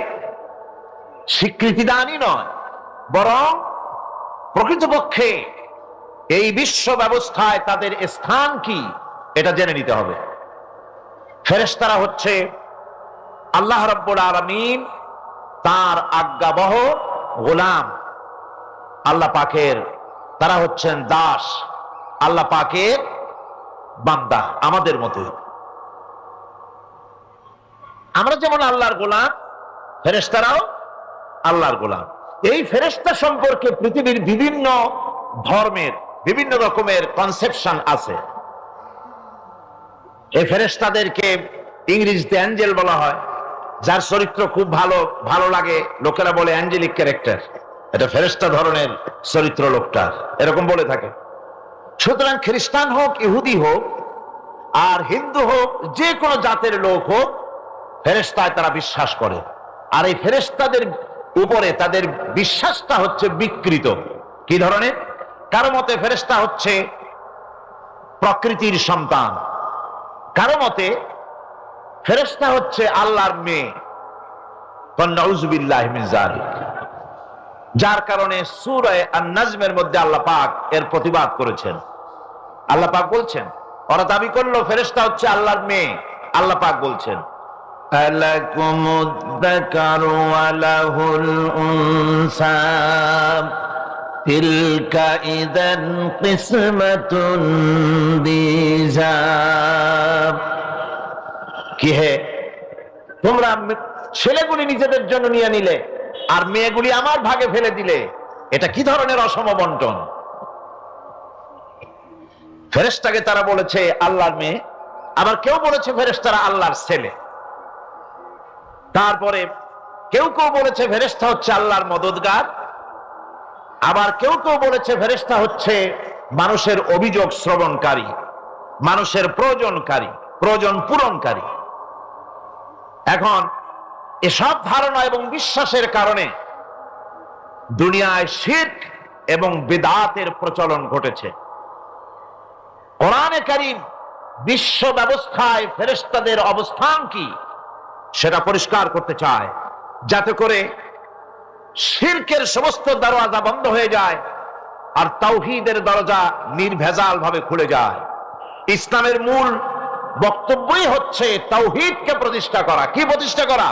স্বীকৃতি দানই নয়, বরং প্রকৃতপক্ষে এই বিশ্ব ব্যবস্থায় তাদের স্থান কি এটা জেনে নিতে হবে। ফেরেশতারা হচ্ছে আল্লাহ রাব্বুল আলামিন তার আজ্ঞাবহ গোলাম, আল্লাহ পাকের, তারা হচ্ছেন দাস, আল্লাহ পাকের বান্দা, আমাদের মতো। আমরা যেমন আল্লাহর গোলাম, ফেরেশতারাও আল্লাহর গোলাম। এই ফেরেশতা সম্পর্কে পৃথিবীর বিভিন্ন ধর্মের বিভিন্ন রকমের কনসেপশন আছে। এই ফেরেশতাদেরকে ইংরেজিতে অ্যাঞ্জেল বলা হয়, যার চরিত্র খুব ভালো ভালো লাগে, লোকেরা বলে অ্যাঞ্জেলিক ক্যারেক্টার, এটা ফেরেশতা ধরনের চরিত্র লোকটার, এরকম বলে থাকে। সুতরাং খ্রিস্টান হোক, ইহুদি হোক, আর হিন্দু হোক, যে কোনো জাতের লোক হোক, ফেরেশতায় তারা বিশ্বাস করে। আর এই ফেরেশতাদের উপরে তাদের বিশ্বাসটা হচ্ছে বিকৃত। কি ধরনের? কারো মতে ফেরেশতা হচ্ছে প্রকৃতির সন্তান, কারো মতে ফেরেশতা হচ্ছে আল্লাহর মেয়ে, নাউযুবিল্লাহি মিন যালিক। যার কারণে সূরা আন-নাজমের মধ্যে আল্লাহ পাক এর প্রতিবাদ করেছেন। আল্লাহ পাক বলছেন, ওরা দাবি করলো ফেরেশতা হচ্ছে আল্লাহর মেয়ে, আল্লাহ পাক বলছেন ألكم الذكر وله الأنثى تلك إذا قسمة ضيزى কি হে তোমরা ছেলেগুলি নিজেদের জন্য নিয়ে নিলে আর মেয়েগুলি আমার ভাগে ফেলে দিলে, এটা কি ধরনের অসম বন্টন? ফেরেশতাকে তারা বলেছে আল্লাহর মেয়ে, আবার কেউ বলেছে ফেরেশতারা আল্লাহর ছেলে। তারপরে কেউ কেউ বলেছে ফেরেশতা হচ্ছে আল্লাহর মদদগার, আবার কেউ কেউ বলেছে ফেরেশতা হচ্ছে মানুষের অভিযোগ শ্রবণকারী, মানুষের প্রয়োজন পূরণকারী। এখন এসব ধারণা এবং বিশ্বাসের কারণে দুনিয়ায় শিরক এবং বিদআতের প্রচলন ঘটেছে। কোরআনে কারীম বিশ্ব ব্যবস্থায় ফেরেশতাদের অবস্থান কি সেটা পরিষ্কার করতে চায়, যাতে করে শিরকের সমস্ত দরওয়াজা বন্ধ হয়ে যায় আর তাওহীদের দরজা নির্ভেজাল ভাবে খুলে যায়। ইসলামের মূল বক্তব্যই হচ্ছে তাওহীদকে প্রতিষ্ঠা করা। কি প্রতিষ্ঠা করা?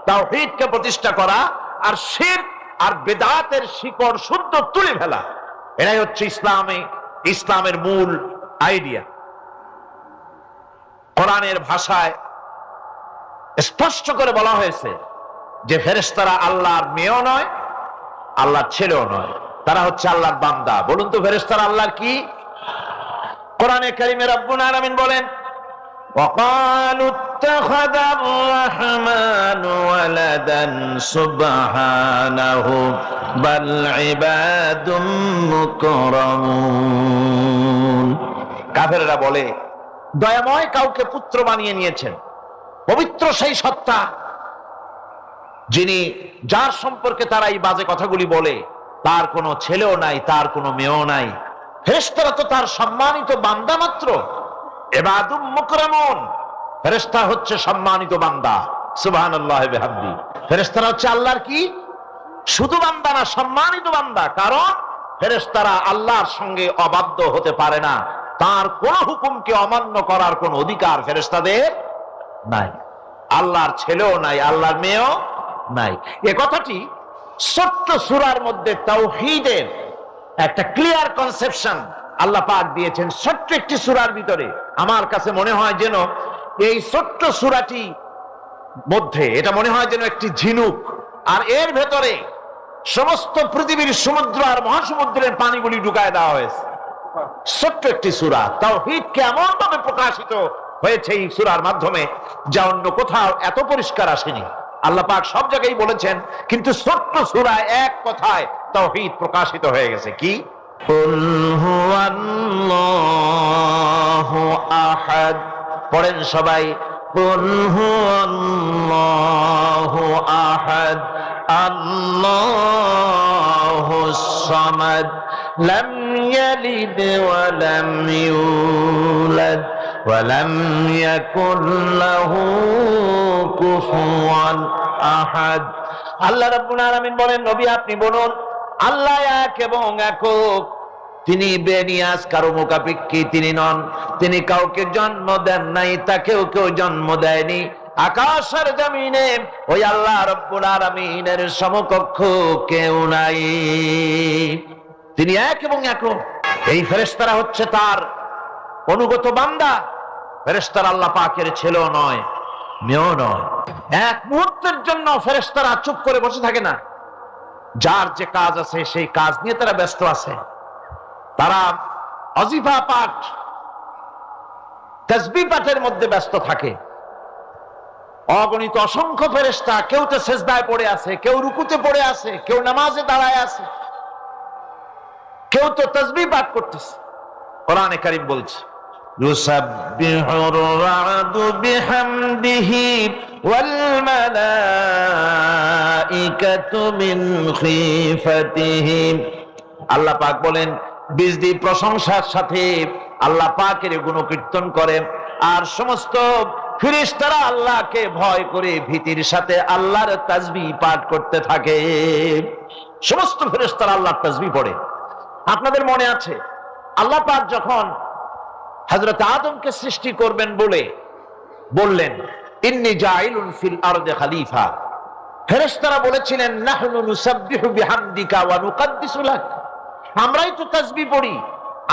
তাওহীদকে প্রতিষ্ঠা করা, আর শিরক আর বিদআতের শিকড় শুদ্ধ তুলে ফেলা। এটাই হচ্ছে ইসলামের মূল আইডিয়া। কোরআনের ভাষায় স্পষ্ট করে বলা হয়েছে যে ফেরেশতারা আল্লাহর মেয়েও নয়, আল্লাহর ছেলেও নয়, তারা হচ্ছে আল্লাহর বান্দা। বলুন তো ফেরেশতারা আল্লাহর কি? কোরআনে কারীমে রব্বুল আলামিন বলেন, وقالوا اتخذ الرحمن ولدا سبحانه بل عباد مكرمون। কাফেররা বলে দয়াময় কাউকে পুত্র বানিয়ে নিয়েছেন। পবিত্র সেই সত্তা যার সম্পর্কে তারা এই বাজে কথাগুলি বলে, তার কোনো ছেলেও নাই, তার কোনো মেয়েও নাই। ফেরেশতারা তো তার সম্মানিত বান্দা মাত্র। ইবাদুম মুকরামুন, ফেরেশতা হচ্ছে সম্মানিত বান্দা। সুবহানাল্লাহি ওয়া বিহামদি। ফেরেশতারা হচ্ছে আল্লাহর কি? শুধু বান্দা না, সম্মানিত বান্দা। কারণ ফেরেশতারা আল্লাহর সঙ্গে অবাধ্য হতে পারে না, তার কোন হুকুমকে অমান্য করার কোন অধিকার ফেরেশতাদের নাই। আল্লাহর ছেলেও নাই, আল্লাহর মেয়েও নাই। এ কথাটি ছোট্ট সূরার মধ্যে তাওহীদের একটা ক্লিয়ার কনসেপশন আল্লাহ পাক দিয়েছেন, ছোট্ট একটি সূরার ভিতরে। আমার কাছে মনে হয় যেন এই ছোট্ট সূরাটি মধ্যে এটা মনে হয় যেন একটি ঝিনুক, আর এর ভেতরে সমস্ত পৃথিবীর সমুদ্র আর মহাসমুদ্রের পানিগুলি ঢুকায় দেওয়া হয়েছে। ছোট্ট একটি সূরা, তাওহীদকে এমন ভাবে প্রকাশিত হয়েছে এই সূরার মাধ্যমে যা অন্য কোথাও এত পরিষ্কার আসেনি। আল্লাহ পাক সব জায়গায় বলেছেন, কিন্তু ছোট্ট সূরায় এক কথায় তাওহীদ প্রকাশিত হয়ে গেছে। কি? কুল হুয়াল্লাহু আহাদ। পড়েন সবাই, কুল হুয়াল্লাহু আহাদ আল্লাহুস সামাদ লাম ইয়ালিদ ওয়া লাম ইউলাদ ওয়া লাম ইয়াকুল লাহু কুফুয়ান আহাদ। আল্লাহ রাব্বুল আলামিন বলেন, নবী আপনি বলুন আল্লাহ এক এবং একক, তিনি বেনিয়াজ, কারো মুখাপেক্ষী তিনি নন। তিনি কাউকে জন্ম দেন নাই, তাকেও কেউ জন্ম দেয়নি। আকাশের জমিনে ওই আল্লাহ রাব্বুল আলামিনের সমকক্ষ কেউ নাই। তিনি এক এবং একক। এই ফেরেশতারা হচ্ছে তার অনুগত বান্দা। ফেরেশতারা আল্লাহ পাকের ছেলেও নয়, মেয়েও নয়। এক মুহূর্তের জন্য ফেরেশতারা চুপ করে বসে থাকে না। যার যে কাজ আছে সেই কাজ নিয়ে তারা ব্যস্ত আছে। তারা অজিফা পাঠ, তাসবিহ পাঠের মধ্যে ব্যস্ত থাকে। অগণিত অসংখ্য ফেরেশতা, কেউ তো সেজদায় পড়ে আছে, কেউ রুকুতে পড়ে আছে, কেউ নামাজে দাঁড়ায় আছে, কেউ তো তাসবিহ পাঠ করতেছে। কোরআনে কারীম বলছে, ইউসাব্বিহুর রা'দু বিহামদিহি ওয়াল মালাইকাতু মিন খিফাতিহি। আল্লাহ পাক বলেন, বিজদি প্রশংসার সাথে আল্লাহ পাকের গুণকীর্তন করে, আর সমস্ত ফেরেশতারা আল্লাহকে ভয় করে ভীতির সাথে আল্লাহর তাসবিহ পাঠ করতে থাকে। সমস্ত ফেরেশতারা আল্লাহর তাসবিহ পড়ে। আপনাদের মনে আছে আল্লাহ পাক যখন হযরত আদমকে সৃষ্টি করবেন বললেন, ইন্নী জাইলুন ফিল আরদি খলিফা। ফেরেশতারা বলেছিলেন নাহনু নুসাব্বিহু বিহামদিকা ওয়া নুকাদ্দিসু লাক, আমরাই তো তাসবিহ পড়ি,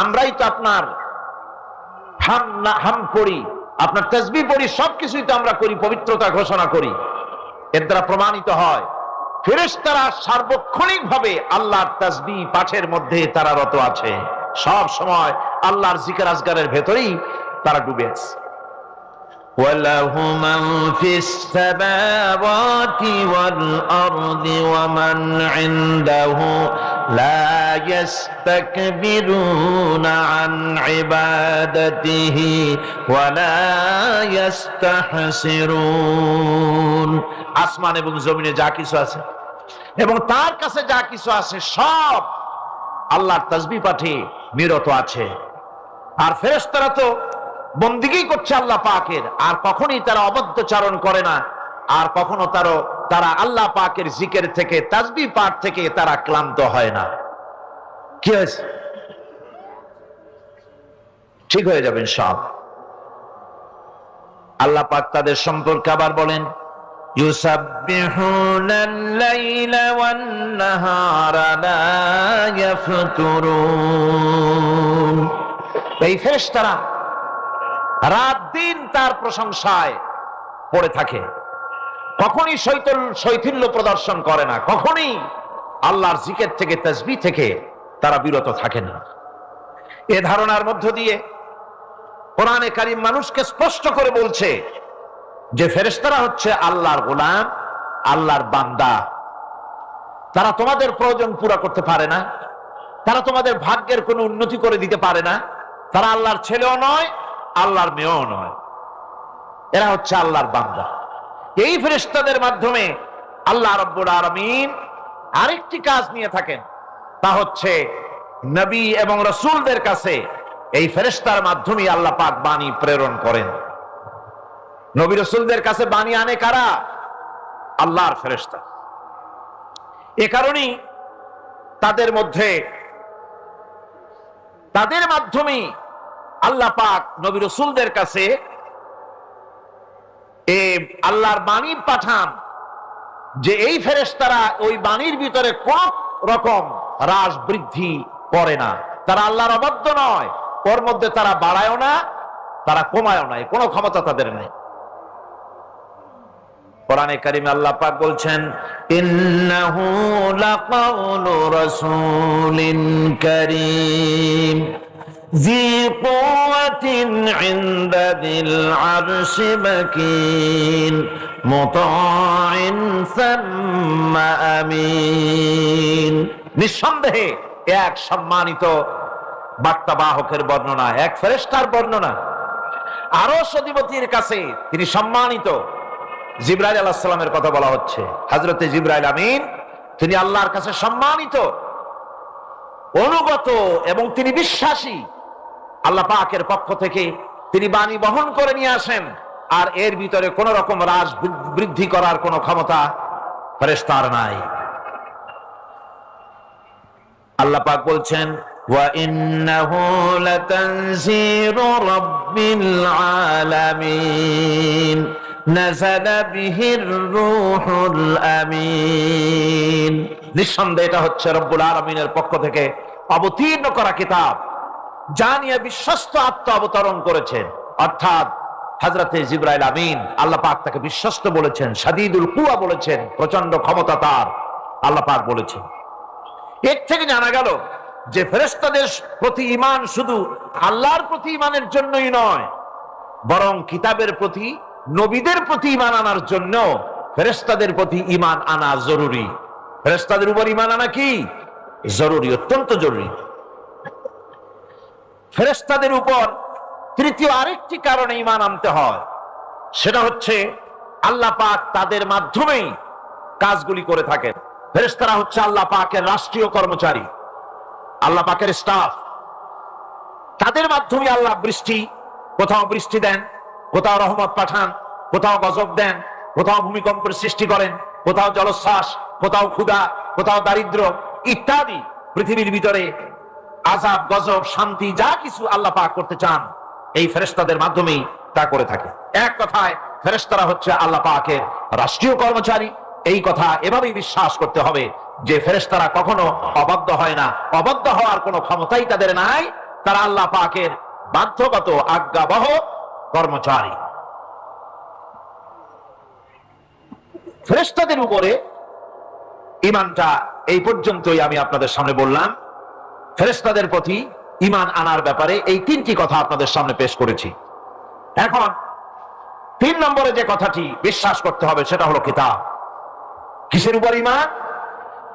আমরাই তো আপনার হাম করি, আপনার তাসবিহ পড়ি, সবকিছুই তো আমরা করি, পবিত্রতা ঘোষণা করি। এর দ্বারা প্রমাণিত হয় ফেরেশতারা সার্বক্ষণিক ভাবে আল্লাহর তাসবিহ পাঠের মধ্যে তারা রত আছে, সব সময় আল্লাহর জিকির আজগারের ভেতরেই তারা ডুবে আছে।
وله من في السماوات والأرض ومن عنده لا يستكبرون عن عبادته ولا يستحسرون।
আসমান এবং জমিনে যা কিছু আছে এবং তার কাছে যা কিছু আছে সব আল্লাহর তাসবিহ পাঠে নিরত আছে। আর ফেরেশতারা তো বন্দিগি করছে আল্লাহ পাকের, আর কখনোই তারা অবদ্ধচারণ করে না, আর কখনো তারা আল্লাহ পাকের জিকির থেকে, তাসবিহ পাঠ থেকে তারা ক্লান্ত হয় না। কি হয়েছে? ঠিক হয়ে যাবেন সব। আল্লাহ পাক তাদের সম্পর্কে আবার বলেন
يسبحون الليل والنهار لا يفترون।
এই ফেরেশতারা রাত দিন তার প্রশংসায় পড়ে থাকে, কখনই শৈথিল্য প্রদর্শন করে না, কখনই আল্লাহর জিকির থেকে, তাসবিহ থেকে তারা বিরত থাকে না। এ ধারণার মধ্য দিয়ে কোরআনে কারীম মানুষকে স্পষ্ট করে বলছে যে ফেরেশতারা হচ্ছে আল্লাহর গোলাম, আল্লাহর বান্দা। তারা তোমাদের প্রয়োজন পুরা করতে পারে না, তারা তোমাদের ভাগ্যের কোনো উন্নতি করে দিতে পারে না, তারা আল্লাহর ছেলেও নয়, আল্লাহর মেয়েও নয়, এরা হচ্ছে আল্লাহর বান্দা। এই ফেরেশতাদের মাধ্যমে আল্লাহ রাব্বুল আলামিন আরেকটি কাজ নিয়ে থাকেন, তা হচ্ছে নবী এবং রাসূলদের কাছে এই ফেরেশতার মাধ্যমে আল্লাহ পাক বাণী প্রেরণ করেন। নবী রাসূলদের কাছে বাণী আনে কারা? আল্লাহর ফেরেশতা। এ কারণেই তাদের মাধ্যমে আল্লাহ পাক নবী রাসূলদের কাছে আল্লাহর বাণী পাঠান, যে এই ফেরেশতারা ওই বাণীর ভিতরে কোন রকম হ্রাস বৃদ্ধি করে না, তারা আল্লাহর অবাধ্য নয়, ওর মধ্যে তারা বাড়ায়ও না, তারা কমায়ও না, কোনো ক্ষমতা তাদের নেই। কোরআনে কারিমে আল্লাহ পাক বলছেন
ইন্নাহু লাকাউলু রাসূলিন কারীম ذي قوة عند ذي العرش مكين مطاع ثم أمين।
নিঃসন্দেহে এক সম্মানিত বার্তাবাহকের বর্ণনা, এক ফেরেশতার বর্ণনা। আরশ অধিপতির কাছে তিনি সম্মানিত। জিবরাইল আলাইহিস সালামের কথা বলা হচ্ছে, হযরতে জিবরাইল আমিন তিনি আল্লাহর কাছে সম্মানিত, অনুগত এবং তিনি বিশ্বাসী। আল্লাহ পাকের পক্ষ থেকে তিনি বাণী বহন করে নিয়ে আসেন, আর এর ভিতরে কোন রকম হ্রাস বৃদ্ধি করার কোন ক্ষমতা ফেরেশতার নাই। আল্লাহ পাক বলছেন
ওয়া ইন্নাহু লাতানজিলু রাব্বিল আলামিন নাযালা বিহির রূহুল আমিন।
নিঃসন্দেহে এটা হচ্ছে রব্বুল আলামিনের পক্ষ থেকে অবতীর্ণ করা কিতাব, যা নিয়ে বিশ্বস্ত আত্মা অবতরণ করেছেন, অর্থাৎ হযরতে জিবরাইল আমিন। আল্লাহ পাক তাকে বিশ্বস্ত বলেছেন, শাদীদুল কুওয়া বলেছেন, প্রচন্ড ক্ষমতা তার, আল্লাহ পাক বলেছেন। এর থেকে জানা গেল যে ফেরেশতাদের প্রতি ঈমান শুধু আল্লাহর প্রতি ঈমানের জন্যই নয়, বরং কিতাবের প্রতি, নবীদের প্রতি ঈমান আনার জন্য ফেরেশতাদের প্রতি ঈমান আনা জরুরি। ফেরেশতাদের উপর ঈমান আনা কি জরুরি, অত্যন্ত জরুরি। ফেরেশতাদের উপর তৃতীয় আরেকটি কারণে ঈমান আনতে হয়, সেটা হচ্ছে আল্লাহ পাক তাদের মাধ্যমেই কাজগুলি করে থাকেন। ফেরেশতারা হচ্ছে আল্লাহ পাকের রাষ্ট্রীয় কর্মচারী, আল্লাহ পাকের স্টাফ। তাদের মাধ্যমে আল্লাহ কোথাও বৃষ্টি দেন, কোথাও রহমত পাঠান, কোথাও গজব দেন, কোথাও ভূমিকম্পের সৃষ্টি করেন, কোথাও জলোচ্ছ্বাস, কোথাও ক্ষুধা, কোথাও দারিদ্র ইত্যাদি। পৃথিবীর ভিতরে আযাব, গজব, শান্তি যা কিছু আল্লাহ পাক করতে চান, এই ফেরেশতাদের মাধ্যমেই তা করে থাকে। এক কথায় ফেরেশতারা হচ্ছে আল্লাহ পাকের রাষ্ট্রীয় কর্মচারী। এই কথা এভাবেই বিশ্বাস করতে হবে যে ফেরেশতারা কখনো অবাধ্য হয় না, অবাধ্য হওয়ার কোনো ক্ষমতাই তাদের নাই। তারা আল্লাহ পাকের বাধ্যগত আজ্ঞাবহ কর্মচারী। ফেরেশতাদের উপরে ঈমানটা এই পর্যন্তই আমি আপনাদের সামনে বললাম। ফেরেশতাদের প্রতি ঈমান আনার ব্যাপারে এই তিনটি কথা আপনাদের সামনে পেশ করেছি। এখন 3 নম্বরে যে কথাটি বিশ্বাস করতে হবে সেটা হলো কিতাব। কিসের উপর ঈমান?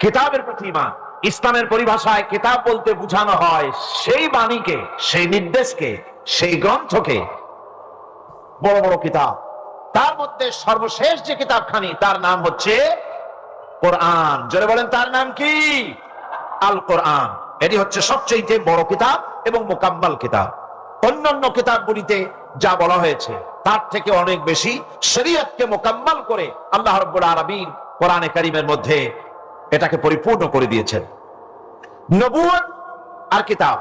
কিতাবের প্রতি ঈমান। ইসলামের পরিভাষায় কিতাব বলতে বোঝানো হয় সেই বাণীকে, সেই নির্দেশকে, সেই গ্রন্থকে। বড় বড় কিতাব, তার মধ্যে সর্বশেষ যে কিতাবখানি তার নাম হচ্ছে কোরআন। জোরে বলেন, তার নাম কি? আল কোরআন। এটি হচ্ছে সবচেয়ে বড় কিতাব এবং মুকাম্মাল কিতাব। অন্যান্য কিতাবগুলিতে যা বলা হয়েছে তার থেকে অনেক বেশি শরীয়তকে মুকাম্মাল করে আল্লাহ রাব্বুল আলামিন কোরআনে কারীমের মধ্যে এটাকে পরিপূর্ণ করে দিয়েছেন। নবুয়ত আর কিতাব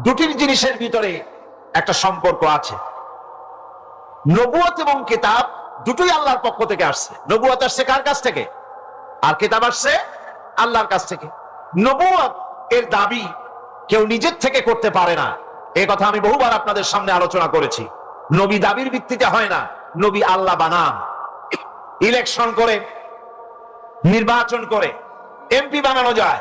দুটির জিনিসের ভিতরে একটা সম্পর্ক আছে। নবুয়ত এবং কিতাব দুটোই আল্লাহর পক্ষ থেকে আসছে। নবুয়ত আসছে কার কাছ থেকে? আর কিতাব আসছে আল্লাহর কাছ থেকে। নবুয়ত এর দাবি কেউ নিজের থেকে করতে পারে না। এই কথা আমি বহুবার আপনাদের সামনে আলোচনা করেছি। নবী দাবির ভিত্তিতে হয় না, নবী আল্লাহ বানান। ইলেকশন করে, নির্বাচন করে এমপি বানানো যায়,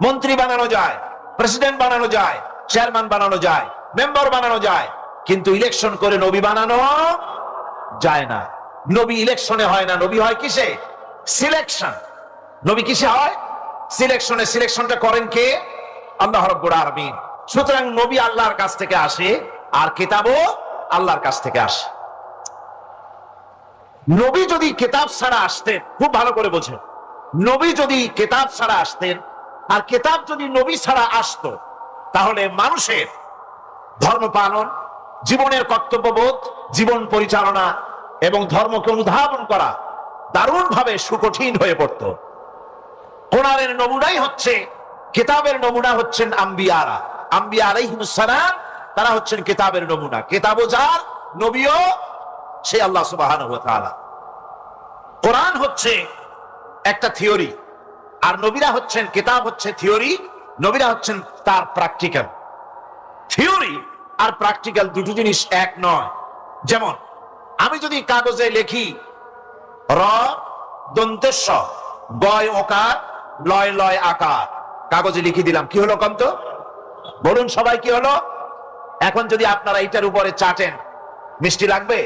মন্ত্রী বানানো যায়, প্রেসিডেন্ট বানানো যায়, চেয়ারম্যান বানানো যায়, মেম্বার বানানো যায়, কিন্তু ইলেকশন করে নবী বানানো যায় না। নবী ইলেকশনে হয় না, নবী হয় কিসে? সিলেকশন। নবী কিসে হয়? সিলেকশনে। সিলেকশনটা করেন কে? আল্লাহ রাব্বুল আলামিন। সুতরাং নবী আল্লাহর কাছ থেকে আসে আর কিতাবও আল্লাহর কাছ থেকে আসে। নবী যদি কিতাব ছাড়া আসতেন, খুব ভালো করে বোঝেন, নবী যদি কিতাব ছাড়া আসতেন আর কিতাব যদি নবী ছাড়া আসতো, তাহলে মানুষের ধর্ম পালন, জীবনের কর্তব্যবোধ, জীবন পরিচালনা এবং ধর্মকে অনুধাবন করা দারুণভাবে সুকঠিন হয়ে পড়ত। কোরআনের নমুনাই হচ্ছে, কিতাবের নমুনা হচ্ছেন আম্বিয়ারা। আম্বিয়া আলাইহিমুস সালাম, তারা হচ্ছেন কিতাবের নমুনা। কিতাবও যার, নবীও সে আল্লাহ সুবহানাহু ওয়া তাআলা। কোরআন হচ্ছে একটা থিওরি, আর নবীরা হচ্ছেন, কিতাব হচ্ছে থিওরি, নবীরা হচ্ছেন তার প্র্যাকটিক্যাল। থিওরি আর প্র্যাকটিক্যাল দুটো জিনিস এক নয়। যেমন আমি যদি কাগজে লিখি র দন্তেশ গয় ওকার লয় লয় আকার, কাগজে লিখে দিলাম, কি হলো কন্ত? বলুন সবাই, কি হলো? এখন যদি আপনারা এটার উপরে চাটেন, মিষ্টি লাগবে?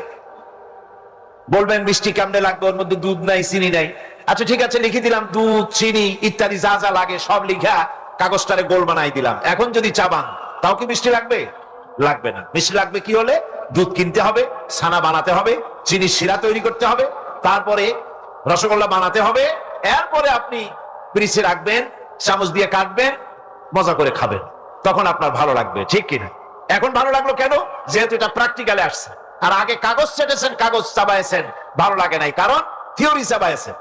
বলবেন মিষ্টি কেমনে লাগবে, ওর মধ্যে দুধ নাই, চিনি নাই। আচ্ছা ঠিক আছে, লিখে দিলাম দুধ, চিনি ইত্যাদি যা যা লাগে সব লিখা কাগজটারে গোল বানাই দিলাম। এখন যদি চাবান, তাও কি মিষ্টি লাগবে? লাগবে না। মিষ্টি লাগবে কি হলে? দুধ কিনতে হবে, ছানা বানাতে হবে, চিনি শিরা তৈরি করতে হবে, তারপরে রসগোল্লা বানাতে হবে, এরপরে আপনি ফ্রিজে রাখবেন, চামচ দিয়ে কাটবেন, মজা করে খাবেন, তখন আপনার ভালো লাগবে, ঠিক কিনা? এখন ভালো লাগলো কেন? যেহেতু এটা প্র্যাকটিক্যালে আসছে। আর আগে কাগজ চেটেছেন, কাগজ চাবাইছেন, ভালো লাগে নাই, কারণ থিওরি চাবাইছেন।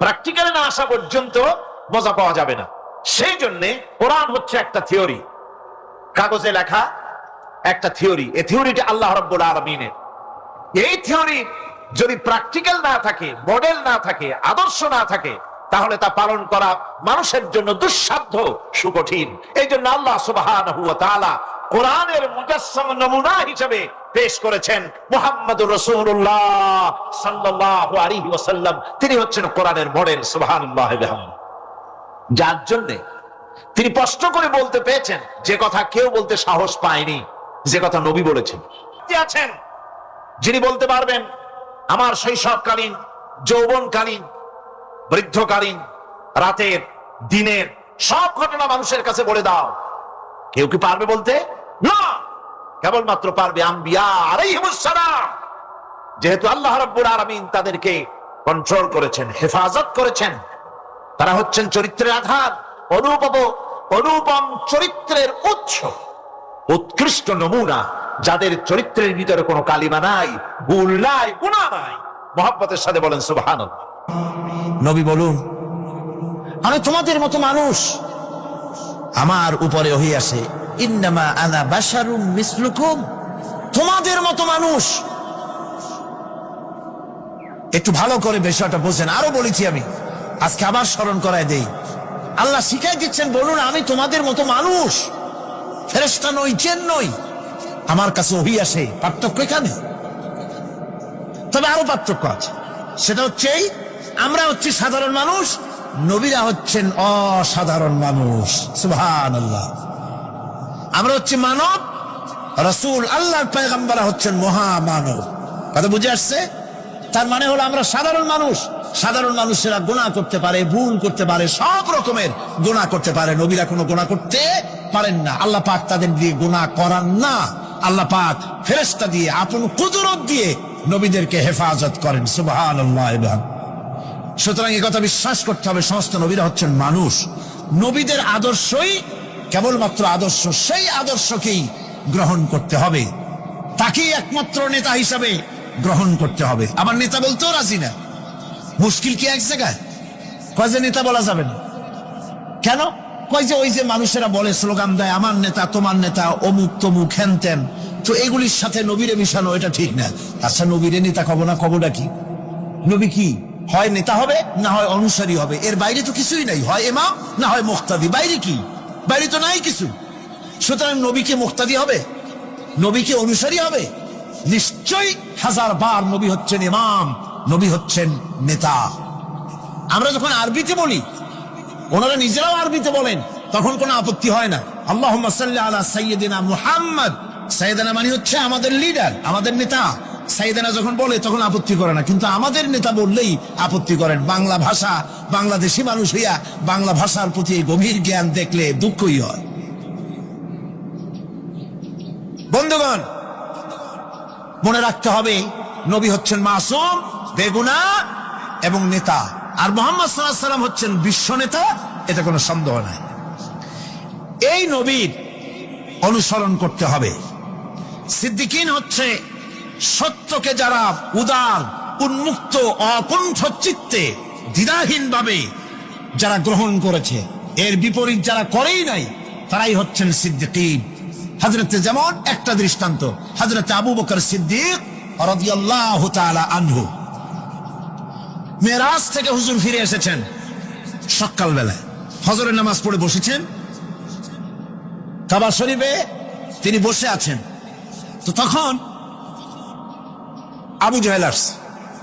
প্র্যাকটিক্যালে না আসা পর্যন্ত মজা পাওয়া যাবে না। সেই জন্যে কোরআন হচ্ছে একটা থিওরি, কাগজে লেখা একটা থিওরি। এই থিওরিটা আল্লাহ রাব্বুল আলামিনের। এই থিওরি যদি প্র্যাকটিক্যাল না থাকে, মডেল না থাকে, আদর্শ না থাকে, তাহলে তা পালন করা মানুষের জন্য দুঃসাধ্য, সুকঠিন। এই জন্য আল্লাহ সুবহানাহু ওয়া তাআলা কোরআনের মুজাসসাম নমুনা হিসেবে পেশ করেছেন মুহাম্মদুর রাসূলুল্লাহ সাল্লাল্লাহু আলাইহি ওয়াসাল্লাম। তিনি হচ্ছেন কোরআনের মডেল। সুবহানাল্লাহ ওয়া বিহামদিহি। যার জন্য তিনি স্পষ্ট করে বলতে পেরেছেন যে কথা কেউ বলতে সাহস পায়নি, যে কথা নবী বলেছেন। আছেন যিনি বলতে পারবেন আমার শৈশবকালীন, যৌবনকালীন, বৃদ্ধকালীন, রাতের, দিনের সব ঘটনা মানুষের কাছে বলে দাও। কেউ কি পারবে বলতে? না, কেবলমাত্র পারবে আম্বিয়া আলাইহিমুস সালাম। যেহেতু আল্লাহ রাব্বুল আলামিন তাদেরকে কন্ট্রোল করেছেন, হেফাজত করেছেন, তারা হচ্ছেন চরিত্রের আধার, অনুপম চরিত্রের উৎস, উৎকৃষ্ট নমুনা, যাদের চরিত্রের ভিতরে কোনো কালিমা নাই, ভুল নাই, গুনাহ নাই। মুহাব্বতের সাথে বলেন সুবহানাল্লাহ।
নবী বলুন, আমি তোমাদের মতো মানুষ, আমার উপরে ওহী আসে, ইন্নামা আনা বাশারুম মিসলুকুম, তোমাদের মতো মানুষ। একটু ভালো করে বিষয়টা বোঝেন। আরো বলেছি আমি, আজকে আবার স্মরণ করায় দেই। আল্লাহ শিখাই দিচ্ছেন, বলুন আমি তোমাদের মতো মানুষ, ফেরেশতা নই, জিন নই, আমার কাছে ওহী আসে। পার্থক্য এখানে, তবে আরো পার্থক্য আছে। সেটা হচ্ছে আমরা হচ্ছি সাধারণ মানুষ, নবীরা হচ্ছেন অসাধারণ মানুষ। সুবহানাল্লাহ। আমরা হচ্ছি মানব, রাসূল আল্লাহর পয়গম্বর হচ্ছেন মহামানব। কথা বুঝে আসছে? তার মানে হলো আমরা সাধারণ মানুষ। সাধারণ মানুষেরা গুনাহ করতে পারে, ভুল করতে পারে, সব রকমের গুনাহ করতে পারে। নবীরা কোনো গুনাহ করতে পারেন না। আল্লাহ পাক তাদের দিয়ে গুনাহ করান না। আল্লাহ পাক ফেরেশতা দিয়ে, আপন কুদরত দিয়ে নবীদেরকে হেফাজত করেন। সুবহানাল্লাহ। সুতরাং এই কথা বিশ্বাস করতে হবে, সমস্ত নবীরা হচ্ছেন মানুষ। নবীদের আদর্শই কেবলমাত্র আদর্শ, সেই আদর্শকেই গ্রহণ করতে হবে, তাকেই একমাত্র নেতা হিসাবে গ্রহণ করতে হবে। আমার নেতা বলতেও রাজি না। মুশকিল কি এক জায়গায়? কয় যে নেতা বলা যাবে না কেন? কয় যে ওই যে মানুষেরা বলে, স্লোগান দেয়, আমার নেতা, তোমার নেতা, অমুক তমুক, হেন তেন, তো এগুলির সাথে নবীরে মিশানো এটা ঠিক না। আচ্ছা, নবীরে নেতা কব না, কবটা কি? নবী কি হয় নেতা হবে, না হয় অনুসারী হবে, এর বাইরে তো কিছুই নাই। হয় ইমাম, না হয় মুক্তাদি। বাইরে কি? বাইরে তো নাই কিছু। সুতরাং নবীকে মুক্তাদি হবে, নবীকে অনুসারী হবে? নিশ্চয়ই হাজার বার নবী হচ্ছেন ইমাম, নবী হচ্ছেন নেতা। আমরা যখন আরবিতে বলি, ওনারা নিজেরাও আরবিতে বলেন, তখন কোনো আপত্তি হয় না। আল্লাহুম্মা সাল্লি আলা সাইয়্যিদিনা মুহাম্মদ। সাইয়্যিদিনা মানে হচ্ছে আমাদের লিডার, আমাদের নেতা। সাইয়্যিদিনা যখন বলে তখন আপত্তি করে না, কিন্তু আমাদের নেতা বললেই আপত্তি করেন। বাংলা ভাষা, বাংলাদেশি মানুষ হইয়া বাংলা ভাষার প্রতি গভীর জ্ঞান দেখলে দুঃখই হয়। বন্ধুগণ, মনে রাখতে হবে, নবী হচ্ছেন মাসুম, বেগুনাহ এবং নেতা, আর মুহাম্মদ সাল্লাল্লাহু আলাইহি ওয়াসাল্লাম হচ্ছেন বিশ্ব নেতা, এতে কোনো সন্দেহ নাই। এই নবীর অনুসরণ করতে হবে। সিদ্দিকিন হচ্ছে সত্যকে যারা উদার, উন্মুক্ত, অকুণ্ঠ চিত্তে, দ্বিধাহীন ভাবে যারা গ্রহণ করেছে, এর বিপরীত যারা করেই নাই, তারাই হচ্ছেন সিদ্দিকিন। হযরতে, যেমন একটা দৃষ্টান্ত, হযরতে আবু বকর সিদ্দিক রাদিয়াল্লাহু তাআলা আনহু, মেরাজ থেকে হুজুর ফিরে এসেছেন সকালবেলায়, ফজরের নামাজ পড়ে বসেছেন কাবা শরীফে, তিনি বসে আছেন। তো তখন আবু জাহেল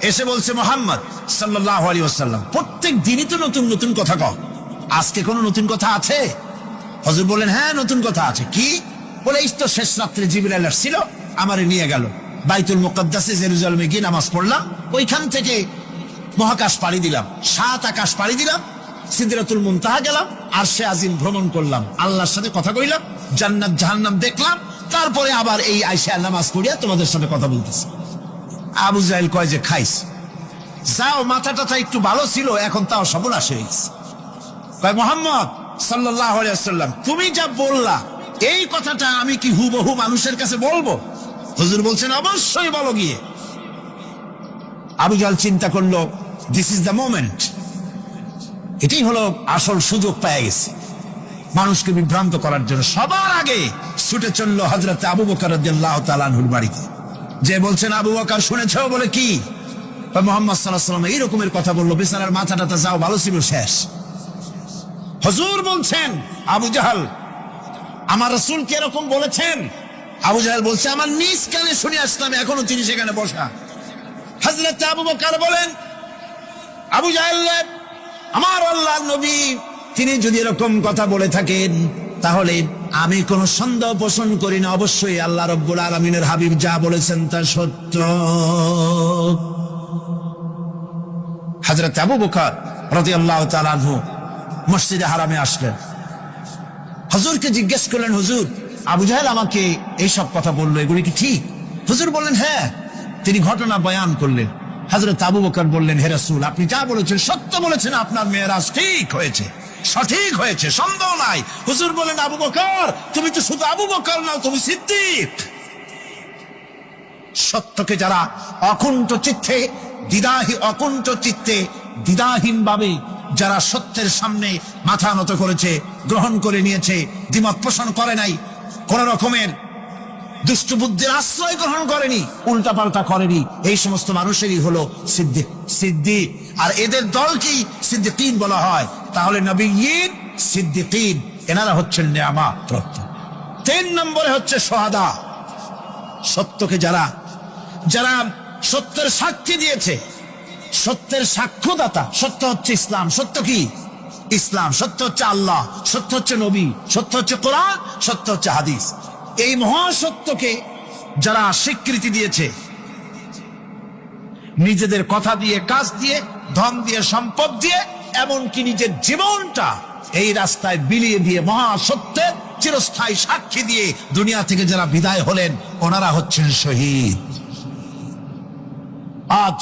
এসে বলছে, মুহাম্মদ সাল্লাল্লাহু আলাইহি ওয়াসাল্লাম, প্রত্যেক দিনই তো নতুন নতুন কথা কও, আজকে কোনো নতুন কথা আছে? হুজুর বললেন, হ্যাঁ নতুন কথা আছে। কি? বলে, এই তো শেষ রাত্রে জিবরাইল আসছিল, আমারে নিয়ে গেল বাইতুল মুকাদ্দাসে, জেরুজালেমে গিয়ে নামাজ পড়লাম, ওইখান থেকে মহাকাশ পাড়ি দিলাম, 7 আকাশ পাড়ি দিলাম, সিদরাতুল মুনতাহা গেলাম, আরশে আজিম ভ্রমণ করলাম, আল্লাহর সাথে কথা কইলাম, জান্নাত জাহান্নাম দেখলাম, তারপরে আবার এই আইসা নামাজ পড়িয়া তোমাদের সাথে কথা বলতেছি। আবু জাহেল কয় যে, খাইস, যাও, মাথা টাথা একটু ভালো ছিল, এখন তাও সর্বনাশ হয়ে গেছে। কয়, মুহাম্মদ সাল্লাল্লাহু আলাইহি ওয়াসাল্লাম, তুমি যা বললা এই কথাটা আমি কি হুবহু মানুষের কাছে বলবো? হুজুর বলছেন, অবশ্যই বলো গিয়ে। আবু জাহেল চিন্তা করলো, দিস ইজ দ্য মোমেন্ট, এটাই হলো আসল সুযোগ পেয়ে গেছে মানুষকে বিভ্রান্ত করার জন্য। সবার আগে ছুটে চলল হযরতে আবু বকর রাদিয়াল্লাহু তাআলা আনহুর বাড়িতে, যে বলছেন, আবু বকর শুনেছ? বলে, কি? মুহাম্মদ সাল্লাল্লাহু আলাইহি ওয়াসাল্লাম এই রকমের কথা বললো, বেচারার মাথাটা যাও ভালো ছিল, শেষ। হুজুর বলছেন, আবু জাহেল, আমার রাসূল কি এরকম বলেছেন? আবু জাহেল বলছে, আমার নিজ কানে শুনে আসলাম, এখনো তিনি সেখানে বসা। হযরত আবু বকর বলেন, আবু জাহেল, আমার আল্লাহর নবী তিনি যদি এরকম কথা বলে থাকেন, তাহলে আমি কোনো সন্দেহ পোষণ করি না, অবশ্যই আল্লাহ রাব্বুল আলামিনের হাবিব যা বলেছেন তা সত্য। হযরত আবু বকর রাদিয়াল্লাহু তাআলা আনহু মসজিদে হারামে আসলেন, হুজুরকে জিজ্ঞেস করলেন, হুজুর, আবু জাহেল আমাকে এইসব কথা বললো, এগুলি কি ঠিক? হুজুর বললেন, হ্যাঁ। তিনি ঘটনা বয়ান করলেন। হযরত আবু বকর বললেন, হে রাসূল, আপনি যা বলেছেন সত্য বলেছেন, আপনার মেরাজ ঠিক হয়েছে, সঠিক হয়েছে, সন্দেহ নাই। হুজুর বলেন, আবু বকর, তুমি তো শুধু আবু বকর নাও, তুমি সিদ্দিক। সত্যকে যারা অকুণ্ঠ চিত্তে, অকুণ্ঠ চিত্তে, দ্বিধাহীন ভাবে যারা সত্যের সামনে মাথা নত করেছে, গ্রহণ করে নিয়েছে, দ্বিমত পোষণ করে নাই, কোন রকমের দুষ্ট বুদ্ধির আশ্রয় গ্রহণ করেনি, উল্টা পাল্টা করেনি, এই সমস্ত মানুষেরই হলো সিদ্দিক। সিদ্দিক আর এদের দলকেই সিদ্দিকিন বলা হয়। তাহলে নবিয়্যিন, সিদ্দিকিন এনারা হচ্ছেন নিয়ামত প্রাপ্ত। 3 নম্বরে হচ্ছে শুহাদা, সত্যকে যারা যারা সত্যের সাক্ষী দিয়েছে, সত্যের সাক্ষ্যদাতা। সত্য হচ্ছে ইসলাম। সত্য কি? ইসলাম। সত্য হচ্ছে আল্লাহ, সত্য হচ্ছে নবী, সত্য হচ্ছে কোরআন, সত্য হচ্ছে হাদিস। এই মহাসত্যকে যারা স্বীকৃতি দিয়েছে, নিজেদের কথা দিয়ে, কাজ দিয়ে, ধন দিয়ে, সম্পদ দিয়ে, এমনকি নিজের জীবনটা এই রাস্তায় বিলিয়ে দিয়ে মহাসত্যের চিরস্থায়ী সাক্ষী দিয়ে দুনিয়া থেকে যারা বিদায় হলেন, ওনারা হচ্ছেন শহীদ। আজ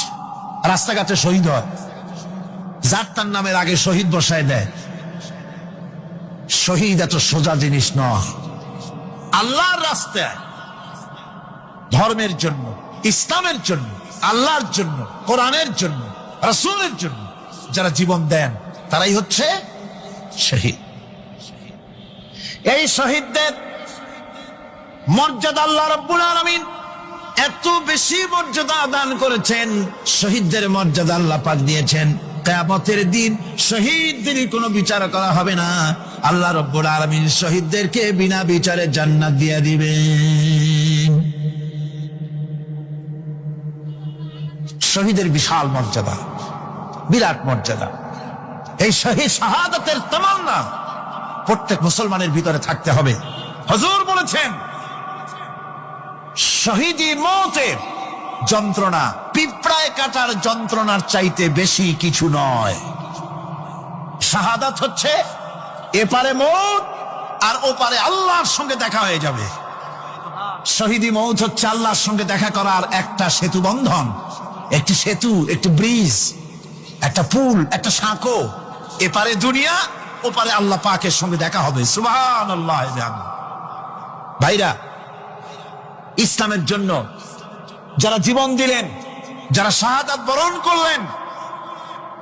রাস্তাঘাটে শহীদ হয়, যার তার নামের আগে শহীদ বসায় দেয়। শহীদ এত সোজা জিনিস নয়। আল্লাহর রাস্তায় ধর্মের জন্য, ইসলামের জন্য, আল্লাহর জন্য, কোরআনের জন্য, রাসূলের জন্য যারা জীবন দেন, তারাই হচ্ছে শহীদ। এই শহীদদের মর্যাদা আল্লাহ রাব্বুল আলামিন এত বেশি মর্যাদা দান করেছেন। শহীদদের মর্যাদা আল্লাহ পাক দিয়েছেন, কিয়ামতের দিন শহীদদেরই কোনো বিচার করা হবে না। আল্লাহ রাব্বুল আলামিন শহীদদেরকে বিনা বিচারে জান্নাত দিয়ে দিবেন। শহীদের বিশাল মর্যাদা, বিরাট মর্যাদা। এই শহীদ শাহাদাতের তামান্না প্রত্যেক মুসলমানের ভিতরে থাকতে হবে। হুজুর বলেছেন, শহীদি মওতের যন্ত্রণা পিঁপড়ায় কাটার যন্ত্রণার চাইতে বেশি কিছু নয়। শাহাদাত হচ্ছে এপারে মওত আর ওপারে আল্লাহর সঙ্গে দেখা হয়ে যাবে। শহীদি মওত হচ্ছে আল্লাহর সঙ্গে দেখা করার একটা সেতু বন্ধন, একটি সেতু, একটি ব্রিজ, একটা পুল, একটা সাঁকো। এপারে দুনিয়া, ওপারে আল্লাহ পাকের সঙ্গে দেখা হবে। সুবহানাল্লাহ। ভাইরা, ইসলামের জন্য যারা জীবন দিলেন, যারা শাহাদাত বরণ করলেন,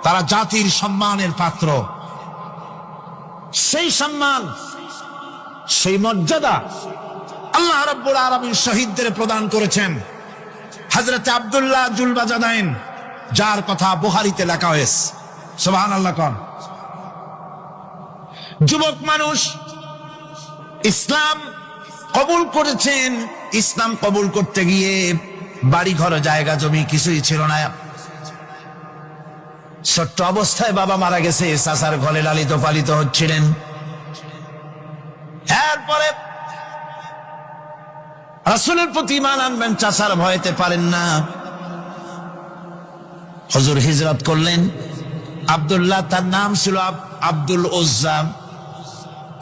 তারা জাতির সম্মানের পাত্র। সেই সম্মান, সেই মর্যাদা আল্লাহ রাব্বুল আলামিন শহীদদের প্রদান করেছেন। হযরত আব্দুল্লাহ জুলবাজাদাইন, যার কথা বুখারীতে লেখা হয়েছে, সুবহানাল্লাহ কোন যুবক মানুষ ইসলাম কবুল করেছেন। ইসলাম কবুল করতে গিয়ে বাড়ি ঘর, জায়গা জমি কিছুই ছিল না। ছোট্ট অবস্থায় বাবা মারা গেছে, চাচার ঘরে লালিত পালিত হচ্ছিলেন। এরপরে রাসূলের প্রতি ঈমান আনবেন, চাচার ভয়তে পারেন না। হুজুর হিজরত করলেন। আব্দুল্লাহ, তার নাম ছিল আব্দুল উজ্জা,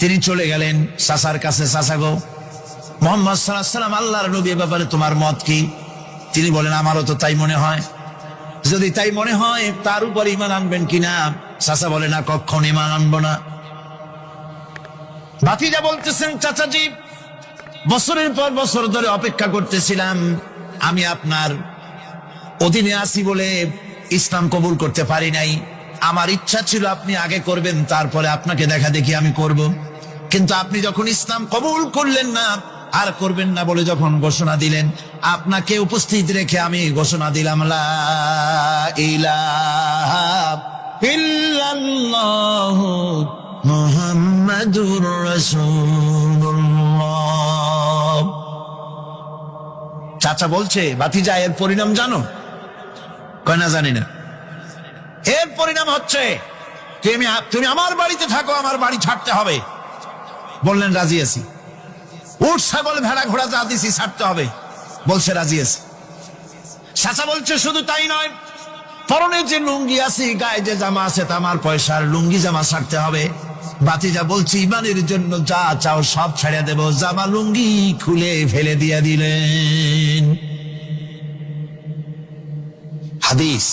তিনি চলে গেলেন চাচার কাছে। চাচা গো, মুহাম্মদ সাল্লাল্লাহু আলাইহি ওয়াসাল্লাম আল্লাহর নবী, ব্যাপারে তোমার মত কি? তিনি বলেন, আমারও তো তাই মনে হয়। যদি তাই মনে হয়, তার উপর ঈমান আনবেন কিনা? চাচা বলে, না, কখনো ঈমান আনবো না। ভাতিজা বলতেছেন, চাচাজি, বছরের পর বছর ধরে অপেক্ষা করতেছিলাম, আমি আপনার অধীনে আছি বলে ইসলাম কবুল করতে পারি নাই। আমার ইচ্ছা ছিল আপনি আগে করবেন, তারপরে আপনাকে দেখা দেখি আমি করব। কিন্তু আপনি যখন ইসলাম কবুল করলেন না, আর করবেন না বলে যখন ঘোষণা দিলেন, আপনাকে উপস্থিত রেখে আমি ঘোষণা দিলাম, লা ইলাহা ইল্লাল্লাহু মুহাম্মাদুর রাসূলুল্লাহ। চাচা বলছে, ভাতিজা, এর পরিণাম জানো? কয় না, জানি না। এর পরিণাম হচ্ছে তুমি আমার বাড়িতে থাকো, আমার বাড়ি ছাড়তে হবে। বললেন, রাজি আছি। উট, ছাগল, ভেড়া, ঘোড়া যা দিছি ছাড়তে হবে। বলছে, রাজি আছি। চাচা বলছে, শুধু তাই নয়, পরনে যে লুঙ্গি আছে, গায়ে যে জামা আছে, তামার পয়সার লুঙ্গি জামা ছাড়তে হবে। ভাতিজা বলছে, ইমানের জন্য যা চাও সব ছেড়ে দেব। জামা লুঙ্গি খুলে ফেলে দিয়ে দিলেন। হাদিস।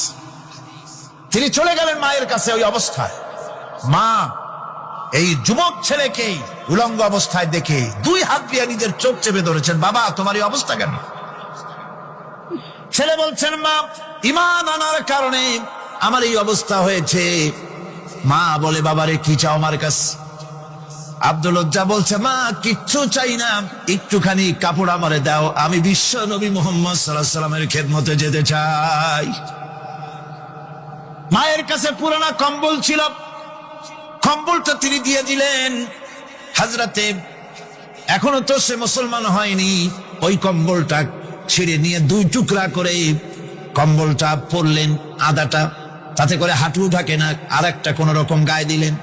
তিনি চলে গেলেন মায়ের কাছে ওই অবস্থায়। মা এই যুবক ছেলেকে উলঙ্গ অবস্থায় দেখে 2 হাত দিয়ে নিজের চোখ চেপে ধরেছেন। বাবা, তোমার এই অবস্থা কেন? ছেলে বলছেন, মা, ঈমান আনার কারণে আমার এই অবস্থা হয়েছে। মা বলে, বাবারে, কি চাও আমার কাছে? আব্দুল উজ্জা বলছে, মা কিচ্ছু চাই না, একটুখানি কাপড় আমারে দাও, আমি বিশ্ব নবী মুহাম্মদ সাল্লাল্লাহু আলাইহি সাল্লামের খেদমতে যেতে চাই। মায়ের কাছে পুরানা কম্বল ছিল, কম্বলটা তিনি দিয়ে দিলেন হযরতে। এখনো তো সে মুসলমান হয়নি। ওই কম্বলটা ছিঁড়ে নিয়ে 2 টুকরা করে কম্বলটা পরলেন, আদাটা তাতে করে হাঁটু ঢাকে না, আর একটা কোন রকম গায়ে দিলেন।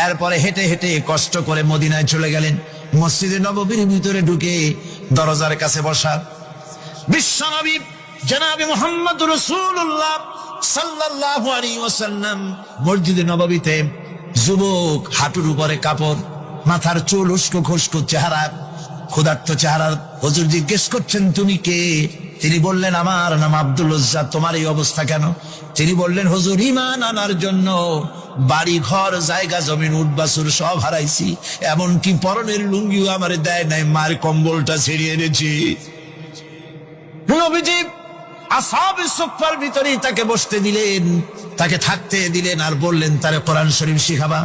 এরপরে হেঁটে হেঁটে কষ্ট করে মদিনায় চলে গেলেন। মসজিদে নববীর ভিতরে ঢুকে দরজার কাছে বসা বিশ্বনবী জনাবে মুহাম্মদ রাসূলুল্লাহ সাল্লাল্লাহু আলাইহি ওয়াসাল্লাম মসজিদে নববীতে, যুবক, হাঁটুর উপরে কাপড়, মাথার চুল উস্কো খুস্কো চেহারা, ক্ষুধার্ত চেহারা। হুজুর জিজ্ঞেস করছেন, তুমি কে? তিনি বললেন, আমার নাম আব্দুল উজ্জা। তোমার এই অবস্থা কেন? তিনি বললেন, হুজুর, ঈমান আনার জন্য বাড়ি ঘর জায়গা জমিন উট বাছুর সব হারাইছি, এমনকি পরনের লুঙ্গিও আমারে দেয় নাই, মার কম্বলটা ছিঁড়িয়ে এনেছি। নবীজি আসহাবে সুফফার ভিতরেই তাকে বসতে দিলেন, তাকে থাকতে দিলেন, আর বললেন তারে কোরআন শরীফ শিখাবা।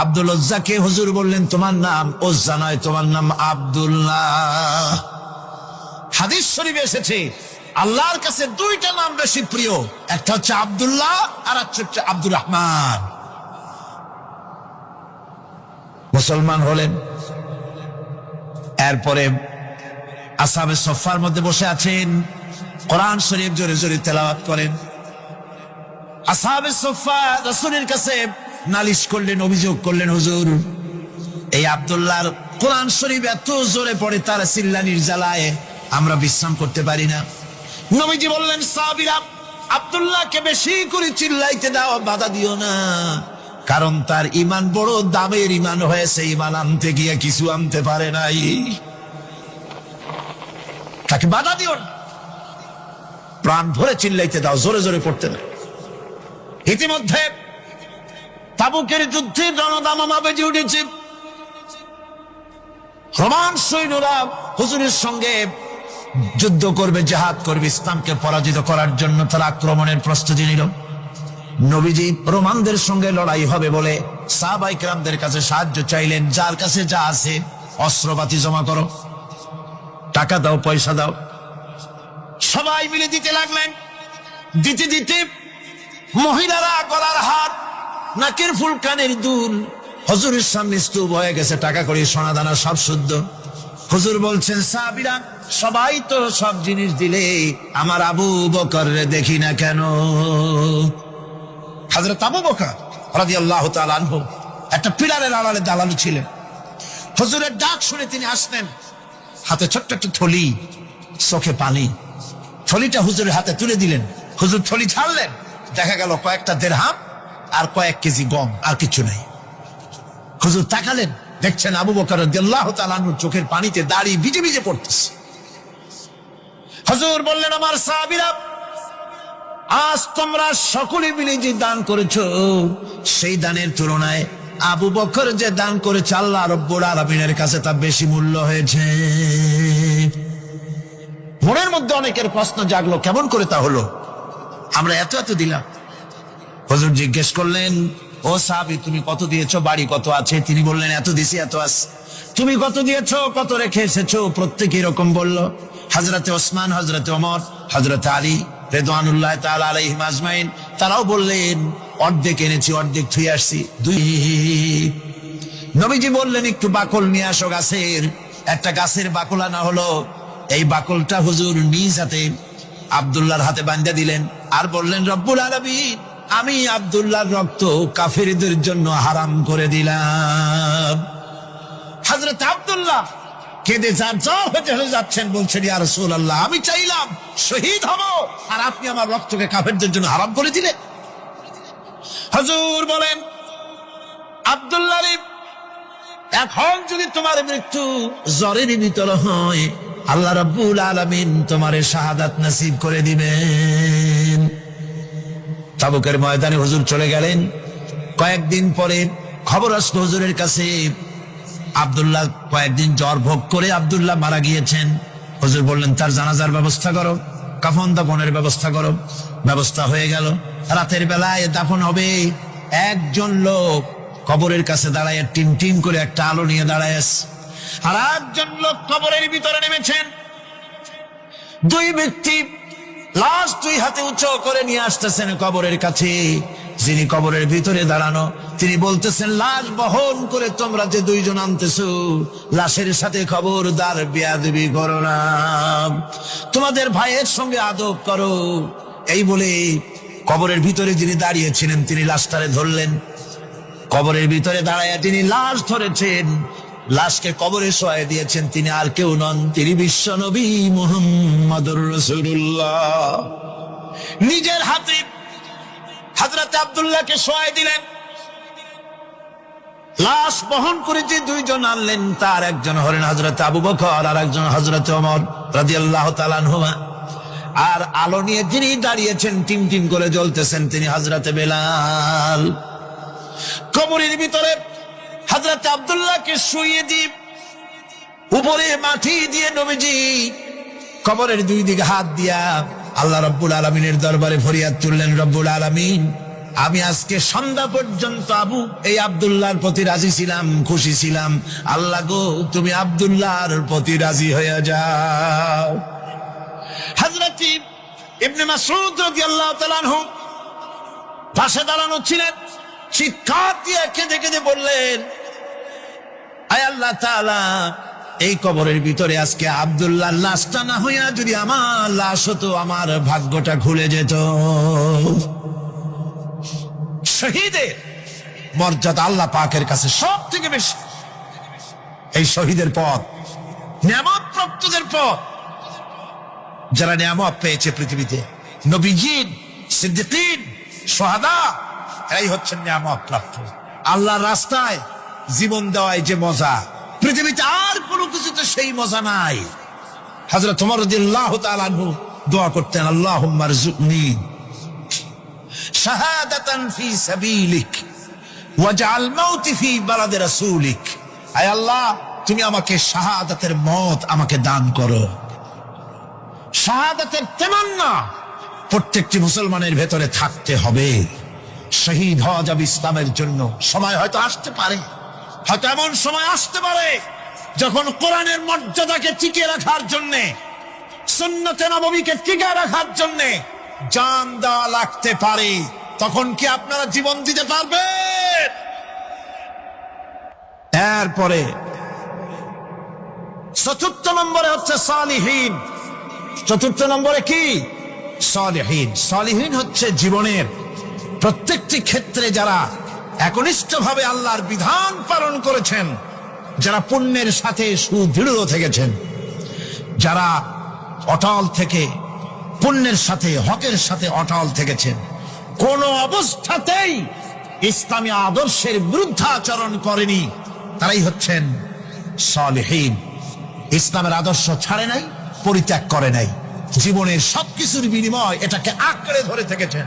আব্দুল উজ্জাকে হুজুর বললেন, তোমার নাম উজ্জা নয়, তোমার নাম আব্দুল্লাহ। হাদিস শরীফে এসেছে আল্লাহর কাছে 2টা নাম বেশি প্রিয়, একটা হচ্ছে আব্দুল্লাহ আর একটা হচ্ছে আব্দুর রহমান। মুসলমান হলেন। এরপরে আসহাবে সুফফার মধ্যে বসে আছেন, কোরআন শরীফ জোরে জোরে তেলাওয়াত করেন। আসহাবে সুফফা রাসূলের কাছে নালিশ করলেন, অভিযোগ করলেন, হুজুর, এই আব্দুল্লাহর কোরআন শরীফ এত জোরে পড়ে, তার চিল্লানির জ্বালায় আমরা বিশ্রাম করতে পারি না। নবীজি বললেন, সাহাবীরা, আব্দুল্লাহকে বেশি করে চিল্লাইতে দাও, বাধা দিও না, কারণ তার ঈমান বড় দামের ঈমান হয়েছে, ঈমান আনতে গিয়ে কিছু আনতে পারে নাই, তাকে বাধা দিও না, প্রাণ ভরে চিল্লাইতে দাও, জোরে জোরে পড়তে না। ইতিমধ্যে তাবুকের যুদ্ধে রণদামামা বেজে উঠেছে। রোমান সৈন্যরা হুজুরের সঙ্গে যুদ্ধ করবে, জিহাদ করবে, ইসলামকে পরাজিত করার জন্য তারা আক্রমণের প্রস্তুতি নিল। নবীজি রোমানদের সঙ্গে লড়াই হবে বলে সাহাবায়ে কেরামদের কাছে সাহায্য চাইলেন, যার কাছে যা আছে অস্ত্রপাতি জমা করো, টাকা দাও, পয়সা দাও। সবাই মিলে দিতে লাগলেন। দিতে দিতে মহিলারা গলার হার, নাকের ফুল, কানের দুল হুজুরের সামনে স্তূপ হয়ে গেছে, টাকা কড়ি, সোনা দানা সব শুদ্ধ। হুজুর বলছেন, সাহাবীরা, সবাই তো সব জিনিস দিলে, আমার আবু বকর দেখি না কেন? হযরত আবু বকর রাদিয়াল্লাহু তাআলা আনহু একটা পিলারের আড়ালে দালালু ছিলেন। হুজুরের ডাক শুনে তিনি আসলেন, হাতে ছোট্ট একটা থলি, চোখে পানি। থলিটা হুজুরের হাতে তুলে দিলেন। হুজুর থলি ছাড়লেন, দেখা গেল কয়েকটা দিরহাম আর কয়েক কেজি গম, আর কিছু নাই। হুজুর তাকালেন, দেখছেন আবু বকর রাদিয়াল্লাহু তাআলা আনহুর চোখের পানিতে দাড়ি ভিজে ভিজে পড়তেছে। হুজুর বললেন, আমার সাহাবীরা, আজ তোমরা সকলে মিলে যে দান করেছো, সেই দানের তুলনায় আবু বকর যে দান করেছে, আল্লাহ রাব্বুল আলামিনের কাছে তা বেশি মূল্য হয়েছে। মনের মধ্যে অনেকের প্রশ্ন জাগলো, কেমন করে তা হলো? আমরা এত এত দিলাম। হুজুর জিজ্ঞেস করলেন, ও সাহাবী, তুমি কত দিয়েছো, বাড়ি কত আছে? তিনি বললেন, এত দিছি, এত আছে। তুমি কত দিয়েছো, কত রেখে এসেছো? প্রত্যেকে এরকম বলল। হযরতে ওসমান, হযরতে ওমর, হযরতে আলী রিদওয়ানুল্লাহ তাআলা আলাইহিম আজমাইন, তারাও বললেন, অর্ধেক এনেছি, অর্ধেক থুই আসছি। নবীজি বললেন, একটু বাকল নিয়ে আসো গাছের। একটা গাছের বাকল আনা হলো। এই বাকলটা হুজুর নিজ হাতে আব্দুল্লাহর হাতে বাঁধা দিলেন, আর বললেন, রব্বুল আলামিন, আমি আব্দুল্লাহর রক্ত কাফিরদের জন্য হারাম করে দিলাম। হযরত আব্দুল্লাহ কেঁদে হয়ে যাচ্ছেন, বলছেন, ইয়া রাসূলুল্লাহ, আমি চাইলাম শহীদ হব, আর আপনি আমার রক্তকে কাফেরদের জন্য হারাম করে দিলেন। হুজুর বলেন, আব্দুল্লাহ, এখন যদি তোমার মৃত্যু জ্বরের ভিতরে হয়, আল্লাহ রাব্বুল আলামিন তোমারে শাহাদাত নসিব করে দিবেন। তাবুকের ময়দানে হুজুর চলে গেলেন। কয়েকদিন পরে খবর আসলো হুজুরের কাছে, আব্দুল্লাহ কয়েকদিন জ্বর ভোগ করে আব্দুল্লাহ মারা গিয়েছেন। হুজুর বললেন, তার জানাজার ব্যবস্থা করো, কাফন দাফনের ব্যবস্থা করো। ব্যবস্থা হয়ে গেল। রাতের বেলায় দাফন হবে। একজন লোক কবরের কাছে দাঁড়ায় টিম টিম করে একটা আলো নিয়ে দাঁড়ায় আছে। আর একজন লোক কবরের ভিতরে নেমেছেন। দুই ব্যক্তি লাশ দুই হাতে উঁচু করে নিয়ে আসতেছেন কবরের কাছে। যিনি কবরের ভিতরে দাঁড়ানো তিনি বলতেছেন, লাশ বহন করে তোমরা যে দুইজন আনতেছো, লাশের সাথে খবরদার বেয়াদবি করো না, তোমাদের ভাইয়ের সঙ্গে আদব করো। এই বলে কবরের ভিতরে যিনি দাঁড়িয়েছিলেন তিনি লাশটারে ধরলেন। কবরের ভিতরে দাঁড়ায় তিনি লাশ ধরেছেন, লাশকে কবরে শোয়াই দিয়েছেন। তিনি আর কেউ নন, তিনি বিশ্ব নবী মুহাম্মদুর রাসূলুল্লাহ। নিজের হাতে হযরত আব্দুল্লাহকে শোয়াই দিলেন। লাশ বহন করে যে দুইজন আনলেন তার একজন হলেন হযরত আবু বকর আর একজন হযরত ওমর রাদিয়াল্লাহু তাআলা আনহুমা। আর আলো নিয়ে যিনি দাঁড়িয়েছেন টিম টিম করে জ্বলতেছেন তিনি হযরত বেলাল। কবরের ভিতরে হযরত আব্দুল্লাহকে শুইয়ে দিয়ে উপরে মাটি দিয়ে নবীজি কবরের দুই দিকে হাত দিয়া আল্লাহ রাব্বুল আলামিনের দরবারে ফরিয়াদ তুললেন, রব্বুল আলামিন, আমি আজকে সন্ধ্যা পর্যন্ত এই আব্দুল্লাহর প্রতি রাজি ছিলাম, খুশি ছিলাম। আল্লাহ গো, তুমি আব্দুল্লাহর প্রতি রাজি হয়ে যাও। হযরত ইবনে মাসউদ রাদিয়াল্লাহু তাআলা আনহু পাশে দাঁড়ানো ছিলেন। চিৎকার দিয়ে কেঁদে কেঁদে বললেন, আয় আল্লাহ তাআলা, এই কবরের ভিতরে আজকে আব্দুল্লাহর লাশটা না হইয়া যদি আমার লাশ হতো, আমার ভাগ্যটা খুলে যেত। শহীদের মর্যাদা আল্লাহ পাকের কাছে সব থেকে বেশি। এই শহীদের পথ নিয়ামত প্রাপ্তদের পথ। যারা নিয়ামত পেয়েছে পৃথিবীতে, নবীজিন, সিদ্দিকিন, শুহাদা, এরাই হচ্ছেন নিয়ামত প্রাপ্ত। আল্লাহর রাস্তায় জীবন দেওয়ায় যে মজা, পৃথিবীতে আর কোনো কিছুতে সেই মজা নাই। হযরত ওমর রাদিয়াল্লাহু তাআলা আনহু দোয়া করতেন, আল্লাহুম্মা রযুকনি শাহাদাতান ফি সাবিলিক ওয়াজআল মাউতি ফি বালাদি রাসূলিক। আয় আল্লাহ, তুমি আমাকে শাহাদাতের মত আমাকে দান করো। শাহাদাতের তামান্না প্রত্যেকটি মুসলমানের ভেতরে থাকতে হবে। শহীদ হওয়া যাবে ইসলামের জন্য। সময় হয়তো আসতে পারে, হয়তো এমন সময় আসতে পারে যখন কোরআনের মর্যাদাকে টিকিয়ে রাখার জন্যে, সুন্নতে নববীকে টিকিয়ে রাখার জন্যে জান দেওয়া লাগতে পারে। তখন কি আপনারা জীবন দিতে পারবেন? এরপরে চতুর্থ নম্বরে হচ্ছে সালিহিন। চতুর্থ নম্বরে কি? সালিহিন। সালিহিন হচ্ছে জীবনের প্রত্যেকটি ক্ষেত্রে যারা একনিষ্ঠভাবে আল্লাহর বিধান পালন করেছেন, যারা পুণ্যের সাথে সুদৃঢ় থেকেছেন, যারা অটল থেকে পুণ্যের সাথে হকের সাথে অটল থেকেছেন, কোন অবস্থাতেই ইসলামী আদর্শের বিরুদ্ধাচরণ করেনি, তারাই হচ্ছেন সালিহিন। ইসলামের আদর্শ ছাড়ে নাই, পরিত্যাগ করে নাই, জীবনের সবকিছুর বিনিময় এটাকে আঁকড়ে ধরে থেকেছেন।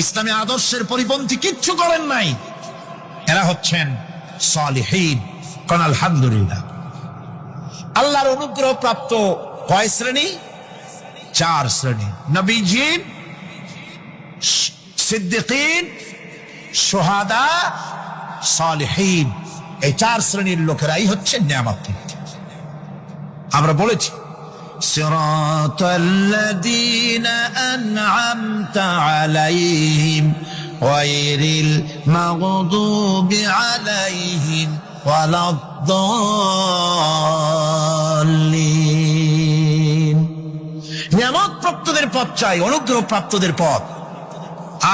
ইসলামী আদর্শের পরিপন্থী কিচ্ছু করেন নাই। এরা হচ্ছেন সালিহিন। কোন আলহামদুলিল্লাহ। আল্লাহর অনুগ্রহ প্রাপ্ত কয় শ্রেণী? 4 শ্রেণী। নবীজিন, সিদ্দিকিন, শুহাদা, সালিহিন। এই 4 শ্রেণীর লোকেরাই হচ্ছে নিয়ামত। আমরা বলেছি সিরাতাল্লাযীনা আন'আমতা আলাইহিম গায়রিল মাগদুবি আলাইহিম ওয়ালাদ-দাল্লিন। নিয়ামত প্রাপ্তদের পথ চাই, অনুগ্রহ প্রাপ্তদের পথ।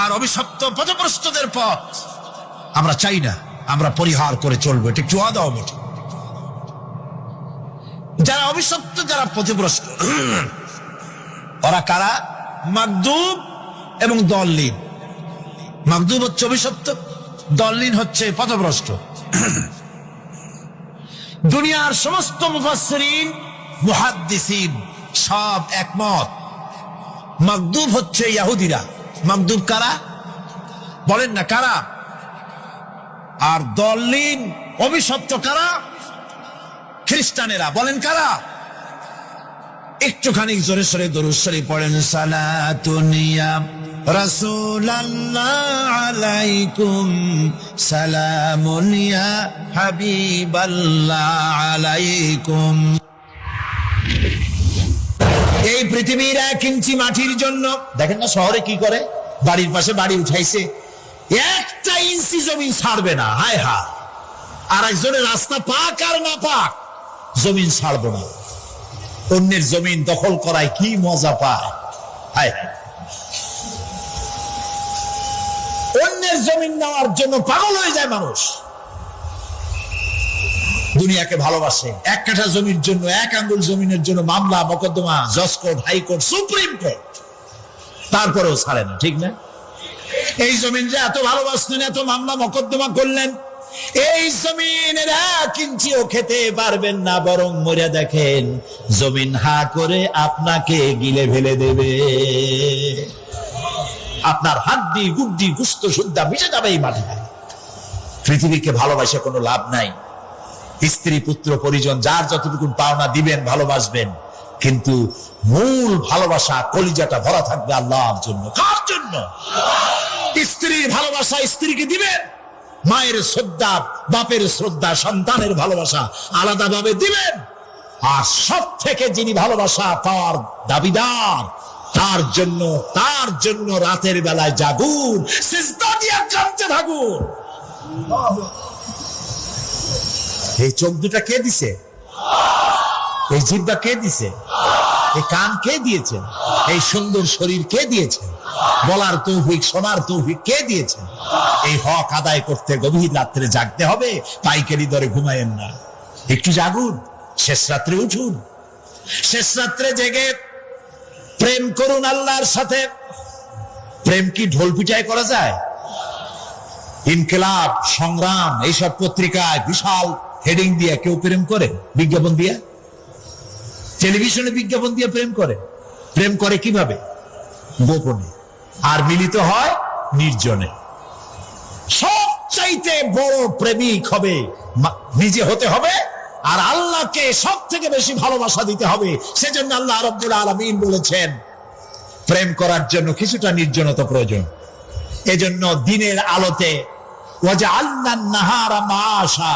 আর অভিশপ্ত পথভ্রষ্টদের পথ আমরা চাই না, আমরা পরিহার করে চলবো। এটা একটু আদাও বটে। যারা অভিশপ্ত, যারা পথভ্রষ্ট, ওরা কারা? মাগদুব এবং দল্লিন। মাগদুব হচ্ছে অভিশপ্ত, দল্লিন হচ্ছে পথভ্রষ্ট। দুনিয়ার সমস্ত মুফাসসিরিন, মুহাদ্দিসিন সব একমত, মাগদুব হচ্ছে ইহুদিরা। মাগদুব কারা? বলেন না কারা? আর দল্লিন, অভিশপ্ত কারা? খ্রিস্টানেরা। বলেন কারা? একটুখানি জোরে সোরে দরুদ শরীফ পড়েন। সালাতুন ইয়া রাসূলাল্লাহ আলাইকুম সালামুন ইয়া হাবিবাল্লাহ আলাইকুম। এই পৃথিবীর 1 ইঞ্চি মাটির জন্য দেখেন না শহরে কি করে, বাড়ির পাশে বাড়ি উঠাইছে, 1 ইঞ্চি জমি ছাড়বে না। হায় হায়, আর একজনের রাস্তা পাক আর না পাক, জমিন ছাড়বো না। অন্যের জমিন দখল করায় কি মজা পায়। হায় হায়, অন্যের জমিন নেওয়ার জন্য পাগল হয়ে যায় মানুষ। দুনিয়াকে ভালোবাসে, 1 কাঠা জমির জন্য, 1 আঙ্গুল জমিনের জন্য মামলা মোকদ্দমা, জজ কোর্ট, হাইকোর্ট, সুপ্রিম কোর্ট, তারপরেও ছাড়ে না। ঠিক না? এই জমিন যে এত ভালোবাসলেন, এত মামলা মোকদ্দমা করলেন, এই জমিনের 1 ইঞ্চিও খেতে পারবেন না, বরং মরে দেখেন জমিন হা করে আপনাকে গিলে ফেলে দেবে। আপনার হাড্ডি গুড্ডি গুস্ত সুদ্ধা মিশে যাবে এই মাটিতে। পৃথিবীকে ভালোবাসে কোনো লাভ নাই। স্ত্রী পুত্র পরিজন যার যতটুকু পাওনা দিবেন, ভালোবাসবেন, কিন্তু মূল ভালোবাসা কলিজাটা ভরা থাকবে আল্লাহর জন্য। কার জন্য? স্ত্রীর ভালোবাসা স্ত্রীকে দিবেন, মায়ের শ্রদ্ধা, বাপের শ্রদ্ধা, সন্তানের ভালোবাসা আলাদাভাবে দিবেন। আর সব থেকে যিনি ভালোবাসা পাওয়ার দাবিদার, তার জন্য রাতের বেলায় জাগুন, সিজদা দিয়ে কাঁদতে থাকুন। এই চোখ দুটা কে দিছে? এই জিহ্বা কে দিছে? এই কান কে দিয়েছেন? এই সুন্দর শরীর কে দিয়েছেন? বলার তৌফিক, শোনার তৌফিক কে দিয়েছেন? এই হক আদায় করতে গভীর রাত্রে জাগতে হবে, পাইকারি দরে ঘুমায়েন না। একটু জাগুন, শেষ রাত্রে উঠুন, শেষ রাত্রে জেগে প্রেম করুন আল্লাহর সাথে। প্রেম কি ঢোল পিটায় করা যায়? ইনকিলাব, সংগ্রাম, এইসব পত্রিকায় বিশাল হেডিং দিয়ে কেউ প্রেম করে? বিজ্ঞাপন দিয়ে, টেলিভিশনে বিজ্ঞাপন দিয়ে প্রেম করে। প্রেম করে কিভাবে? গোপনে। আর মিলিত হয় নির্জনে। সবচাইতে বড় প্রেমিক হবে নিজে হতে হবে, আর আল্লাহকে সব থেকে বেশি ভালোবাসা দিতে হবে। সেজন্য আল্লাহ রাব্বুল আলামিন বলেছেন প্রেম করার জন্য কিছুটা নির্জনতা প্রয়োজন। এজন্য দিনের আলোতে ওয়াজআলনান নাহারা মাআশা,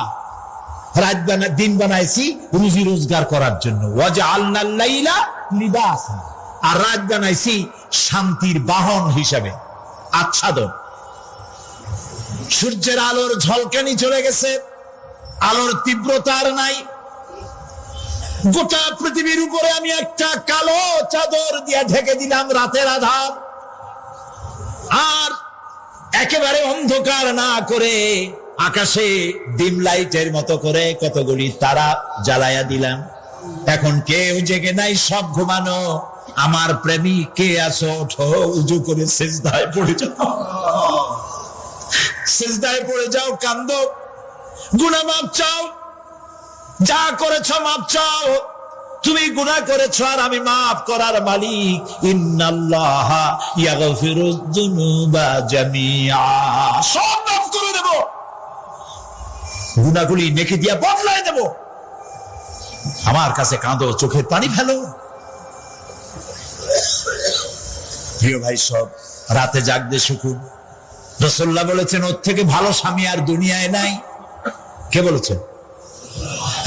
দিন বানাইছি রুজি রোজগার করার জন্য। ওয়াজআলনাল লাইলা লিবাসা, আর রাত বানাইছি শান্তির বাহন হিসাবে, আচ্ছাদন। সূর্যের আলোর ঝলকানি চলে গেছে, আলোর তীব্রতা আর নাই। গোটা পৃথিবীর উপরে আমি একটা কালো চাদর দিয়ে ঢেকে দিলাম রাতের আধার, আর একেবারে অন্ধকার না করে আকাশে ডিম লাইটের মতো করে কতগুলি তারা জ্বালায়া দিলাম। এখন কেউ জেগে নাই, সব ঘুমানো। আমার প্রেমিক কে আছো? ওঠো, উজু করে সিজদায় পড়ে যাও, সিজদায় পড়ে যাও, কান্দো, গুনাহ মাপ চাও, যা করেছ মাপ চাও। তুমি গুনাহ করেছ আর আমি মাফ করার মালিক। ইন্নাল্লাহা ইয়াগফিরুয যুনুবা জামিআ, সব মাফ করে দেব, গুনাহগুলি নেকি দিয়া বদলায় দেব। আমার কাছে কাঁদো, চোখের পানি ফেলো। প্রিয় ভাই, সব রাতে জাগতে শিখুন। রাসূলুল্লাহ বলেছেন ওর থেকে ভালো স্বামী আর দুনিয়ায় নাই। কে বলেছেন?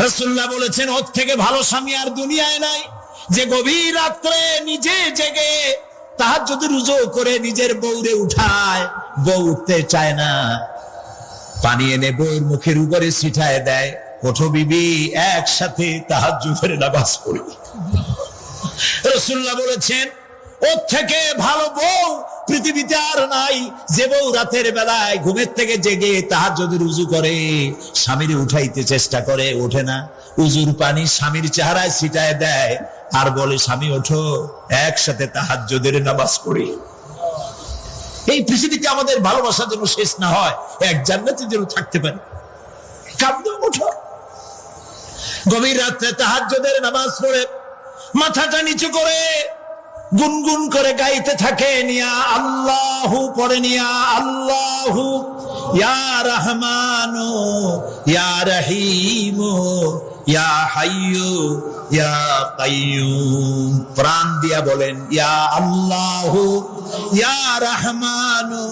রাসূলুল্লাহ বলেছেন ওর থেকে ভালো স্বামী আর দুনিয়ায় নাই, যে গভীর রাত্রে নিজে জেগে তাহাজ্জুদের রুজু করে নিজের বউরে উঠায়। বউ উঠতে চায় না, পানি এনে বউর মুখের উপরে ছিটায় দেয়, ওঠো বিবি, একসাথে তাহাজ্জুদের নামাজ পড়ি। রাসূলুল্লাহ বলেছেন ওর থেকে ভালো বউ পৃথিবীতে আর নাই, যে বউ রাতের বেলায় ঘুমের থেকে জেগে তাহাজ্জুদের উযু করে, স্বামীর উঠাইতে চেষ্টা করে, ওঠে না, উযুর পানি স্বামীর চেহারায় ছিটায় দেয়, আর বলে স্বামী ওঠো, একসাথে তাহাজ্জুদের নামাজ পড়ি। এই পৃথিবীতে আমাদের ভালোবাসা যেন শেষ না হয়, এক জান্নাতে যেন থাকতে পারে। কাঁদো, ওঠো। গভীর রাত্রে তাহাজ্জুদের নামাজ পড়ে মাথাটা নিচু করে গুনগুন করে গাইতে থাকে, নিয়া আল্লাহু পড়ে, নিয়া আল্লাহু ইয়া রহমানু ইয়া রহিমু ইয়া হাইয়ু ইয়া কাইয়ুম। প্রাণ দিয়া বলেন ইয়া আল্লাহু ইয়া রহমানু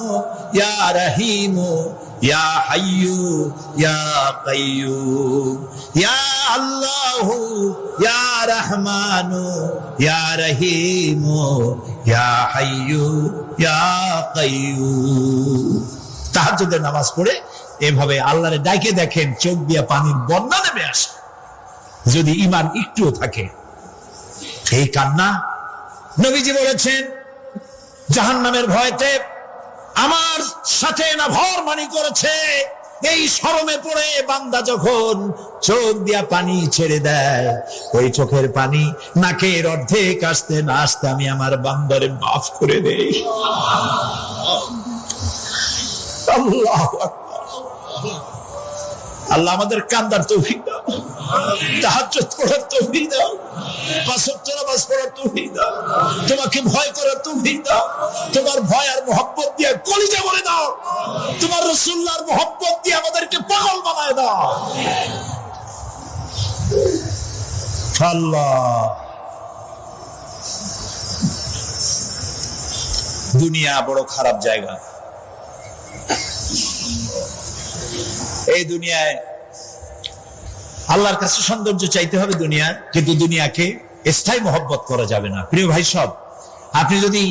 ইয়া রহিমু ইয়া হাইয়ু ইয়া কাইয়ুম। ইয়া আল্লাহু ইয়া রহমানু ইয়া রহিমু ইয়া হাইয়ু ইয়া কাইয়ুম। তাহাজ্জুদের নামাজ পড়ে এভাবে আল্লাহরে ডাকে দেখেন, চোখ দিয়া পানির বন্যা নেমে আসে যদি ঈমান একটুও থাকে। এই কান্না নবীজি বলেছেন জাহান্নামের ভয়তে আমার সাথে না ভরমানি করেছে। এই শরমে পড়ে বান্দা যখন চোখ দিয়া পানি ছেড়ে দেয়, ওই চোখের পানি নাকের অর্ধেক আসতে না আসতে আমি আমার বান্দারে মাফ করে দেই। আল্লাহু আকবার। আল্লাহ আমাদের কান্দার তৌফিক দাও, তাহাজ্জুদ পড়ার তৌফিক দাও, পাঁচ ওয়াক্ত নামাজ পড়ার তৌফিক দাও, তোমাকে ভয় করার তৌফিক দাও, তোমার ভয় আর মহব্বত দিয়ে কলিজা ভরে দাও, তোমার রাসূলুল্লাহর মহব্বত দিয়ে আমাদেরকে পাগল বানায় দাও। আল্লাহ, দুনিয়া বড় খারাপ জায়গা। এই দুনিয়ায় আল্লাহর কাছে সৌন্দর্য চাইতে হবে দুনিয়া, কিন্তু দুনিয়াকে স্থায়ী মহব্বত করা যাবে না। প্রিয় ভাই সব, আপনি যদি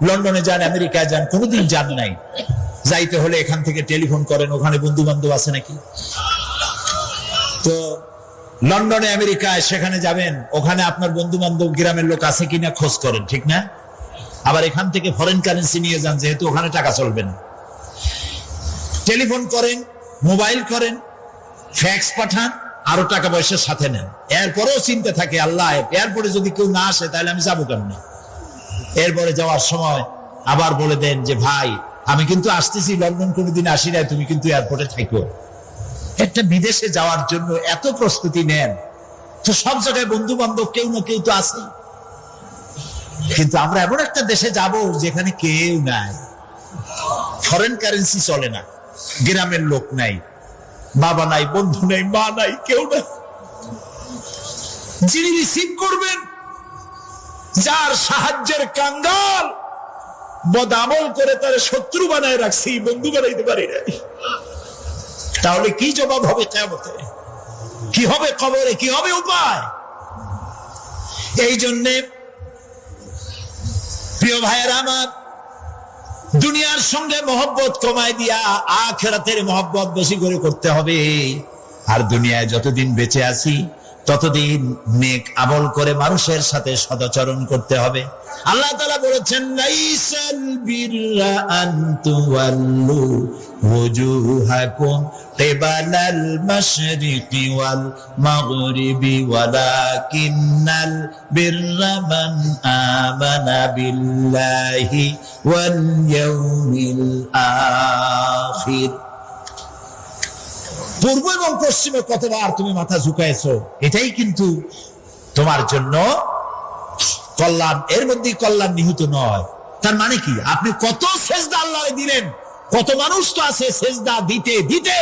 লন্ডনে যান, আমেরিকায় যান, কোনোদিন যান নাই, যাইতে হলে এখান থেকে টেলিফোন করেন, ওখানে বন্ধু বান্ধব আছে নাকি? তো লন্ডনে আমেরিকায় সেখানে যাবেন, ওখানে আপনার বন্ধু বান্ধব গ্রামের লোক আছে কিনা খোঁজ করেন, ঠিক না? আবার এখান থেকে ফরেন কারেন্সি নিয়ে যান, যেহেতু ওখানে টাকা চলবে না। টেলিফোন করেন, মোবাইল করেন, ফ্যাক্স পাঠান, আরো টাকা পয়সার সাথে নেন। এরপরেও চিন্তা থাকে আল্লাহ, এরপরে যদি কেউ না আসে তাহলে আমি যাবো কেমনে? এরপরে যাওয়ার সময় আবার বলে দেন যে ভাই আমি কিন্তু আসতেছি, লন্ডন কোনোদিন আসি না, তুমি কিন্তু এয়ারপোর্টে থাকো। একটা বিদেশে যাওয়ার জন্য এত প্রস্তুতি নেন, তো সব জায়গায় বন্ধু বান্ধব কেউ না কেউ তো আছে, কিন্তু আমরা এমন একটা দেশে যাব যেখানে কেউ নাই, ফরেন কারেন্সি চলে না, গ্রামের লোক নাই, বাবা নাই, বন্ধু নাই, মা নাই, কেউ নাই। যিনি রিসিভ করবেন, যার সাহায্যের কাঙ্গাল, বদামল করে তার শত্রু বানায় রাখছি, বন্ধু বানাইতে পারি নাই, তাহলে কি জবাব হবে কিয়ামতে? কি হবে কবরে? কি হবে উপায়? এই জন্যে প্রিয় ভাইয়েরা আমার, দুনিয়ার সঙ্গে মহব্বত কমায় দিয়া আখিরাতের মহব্বত বেশি করে করতে হবে। আর দুনিয়ায় যতদিন বেঁচে আছি ততদিন নেক আমল করে মানুষের সাথে সদাচরণ করতে হবে। আল্লাহ তাআলা বলেছেন, লাইসাল বিররা আন তুওয়াল্লু ওয়াজুহাকুম কিবালাল মাশরিকি ওয়াল মাগরিবি ওয়ালাকিন্নাল বিররা মান আমানা বিল্লাহি ওয়াল ইয়াউমিল আখির। পূর্ব এবং পশ্চিমে কতবার তুমি মাথা ঝুঁকাইছো, এটাই কিন্তু তোমার জন্য কল্যাণ। এর মধ্যে কল্যাণ নিহিত নয়। তার মানে কি? আপনি কত সেজদা আল্লাহরে দিলেন, কত মানুষ তো আছে সেজদা দিতে দিতে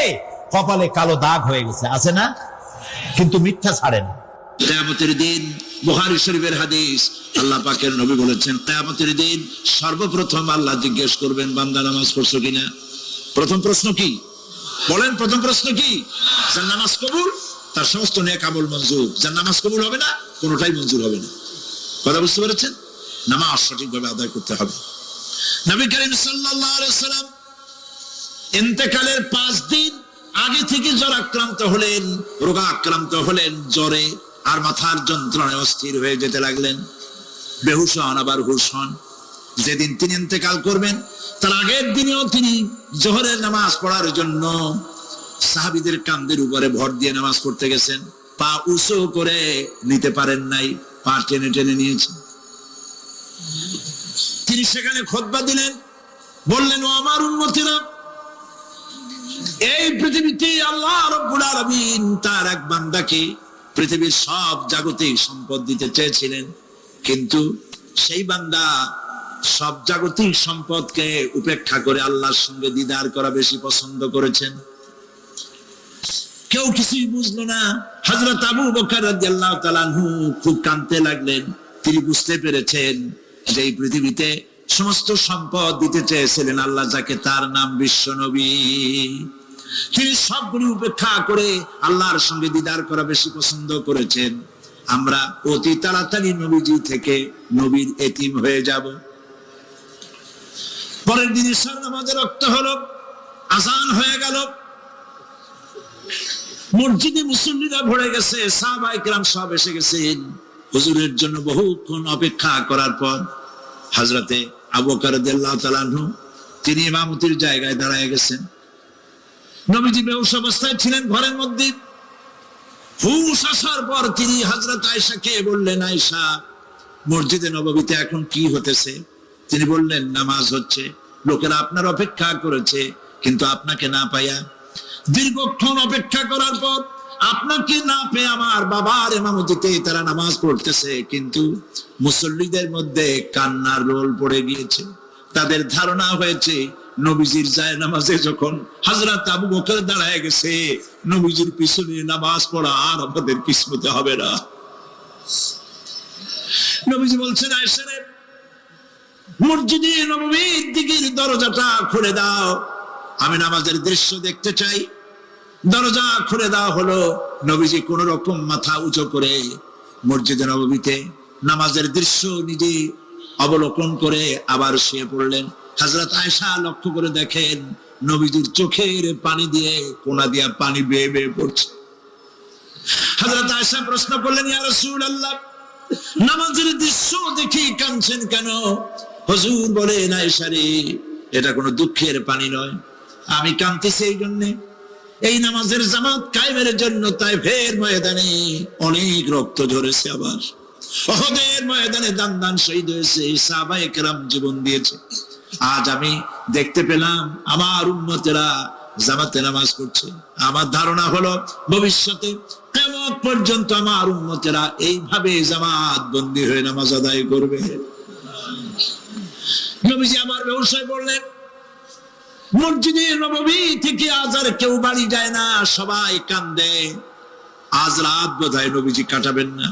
কপালে কালো দাগ হয়ে গেছে, আছে না? কিন্তু মিথ্যা ছাড়েন।
কিয়ামতের দিন, বুখারী শরীফের হাদিস, আল্লাহ পাকের নবী বলেছেন, কিয়ামতের দিন সর্বপ্রথম আল্লাহ জিজ্ঞেস করবেন, বান্দা নামাজ পড়ছো কিনা? প্রথম প্রশ্ন কি? বলেন, প্রথম প্রশ্ন কি? যার নামাজ কবুল, তার সমস্ত নেক আমল মঞ্জুর। যার নামাজ কবুল হবে না, কোনোটাই মঞ্জুর হবে না। কথা বুঝতে পেরেছেন? নামাজ সঠিকভাবে আদায় করতে হবে। নবী করিম সাল্লাল্লাহু আলাইহি ওয়াসাল্লাম ইন্তেকালের 5 দিন আগে থেকে জ্বর আক্রান্ত হলেন, রোগা আক্রান্ত হলেন, জ্বরে আর মাথার যন্ত্রণায় অস্থির হয়ে যেতে লাগলেন, বেহুশ হন, আবার হুশ হন। যেদিন তিনি ইন্তেকাল করবেন তার আগের দিনেও তিনি জোহরের নামাজ পড়ার জন্য সাহাবীদের কাঁধের উপরে ভর দিয়ে নামাজ পড়তে গেছেন। পা উঁচু করে নিতে পারেন নাই, পা টেনে টেনে নিয়েছেন। তিনি সেখানে খুতবা দিলেন, বললেন, ও আমার উম্মতিরা, এই পৃথিবীতে আল্লাহ রাব্বুল আলামিন তার এক বান্দাকে পৃথিবীর সব জাগতিক সম্পদ দিতে চেয়েছিলেন, কিন্তু সেই বান্দা সব জাগতিক সম্পদকে উপেক্ষা করে আল্লাহর সঙ্গে দিদার করা বেশি পছন্দ করেছেন। কেউ কিছুই বুঝলো না। হযরত আবু বকর রাদিয়াল্লাহু তাআলা আনহু খুব কাঁদতে লাগলেন। তিনি বুঝতে পেরেছেন যে এই পৃথিবীতে সমস্ত সম্পদ দিতে চেয়েছিলেন আল্লাহ যাকে, তার নাম বিশ্বনবী। তিনি সবগুলি উপেক্ষা করে আল্লাহর সঙ্গে দিদার করা বেশি পছন্দ করেছেন। আমরা অতি তাড়াতাড়ি নবীজি থেকে নবীর এতিম হয়ে যাব। পরের দিন ঈশার নামাজের রক্ত হলো, আযান হয়ে গেল, মসজিদে মুসল্লিরা ভরে গেছে, সাহাবায়ে কেরাম সব এসে গেছেন। হুজুরের জন্য বহুক্ষণ অপেক্ষা করার পর হযরতে আবু বকর রাদিয়াল্লাহু তাআলা আনহু তিনি ইমামতির জায়গায় দাঁড়ায় গেছেন। নবীজি বেহুশ অবস্থায় ছিলেন ঘরের মধ্যে। হুশ আসার পর তিনি হযরত আয়েশাকে বললেন, আয়েশা, মসজিদে নববীতে এখন কি হতেছে? তিনি বললেন, নামাজ হচ্ছে, লোকেরা আপনার অপেক্ষা করেছে, কিন্তু আপনাকে না পাইয়া দীর্ঘক্ষণ অপেক্ষা করার পর আপনাকে না পেয়ে আমার বাবার ইমামতিতে তারা নামাজ পড়তেছে, কিন্তু মুসল্লিদের মধ্যে কান্নার রোল পড়ে গিয়েছে। তাদের ধারণা হয়েছে নবীজির জায়নামাজে যখন হযরত আবু বকর দাঁড়ায় গেছে, নবীজির পিছনে নামাজ পড়া আর আমাদের কিসমতে হবে না। নবীজি বলছেন, আয়েশা রে, মসজিদে নববীর দিকের দরজাটা খুলে দাও, আমি নামাজের দৃশ্য দেখতে চাই। দরজা খুলে দেওয়া হলো। নবীজি কোন রকম মাথা উঁচু করে মসজিদে নববীতে নামাজের দৃশ্য নিজে অবলোকন করে আবার শুয়ে পড়লেন। হযরত আয়েশা লক্ষ্য করে দেখেন নবীজির চোখের পানি দিয়ে কোনা দিয়া পানি বেয়ে বেয়ে পড়ছে। হযরত আয়েশা প্রশ্ন করলেন, ইয়া রাসূলুল্লাহ, নামাজের দৃশ্য দেখি কাঁদছেন কেন? হুজুর বলেন, আয়েশা রে, এটা কোনো দুঃখের পানি নয়, আমি কাঁদতেছি এই জন্যে, এই নামাজের জামাত কায়েমের জন্য তায়েফের ময়দানে অনেক রক্ত ঝরেছে, আবার উহুদের ময়দানে দান দান শহীদ হয়েছে, সাহাবায়ে কেরাম জীবন দিয়েছে। আজ আমি দেখতে পেলাম আমার উম্মতেরা জামাতে নামাজ পড়ছে। আমার ধারণা হলো ভবিষ্যতে কিয়ামত পর্যন্ত আমার উম্মতেরা এইভাবে জামাত বন্দী হয়ে নামাজ আদায় করবে। নবীজি আমার ব্যবসায় বললেন, মসজিদে নববী থেকে আজ আর কেউ বাড়ি যায় না, সবাই কান্দে। আজ রাত বোধহয় নবীজি কাটাবেন না।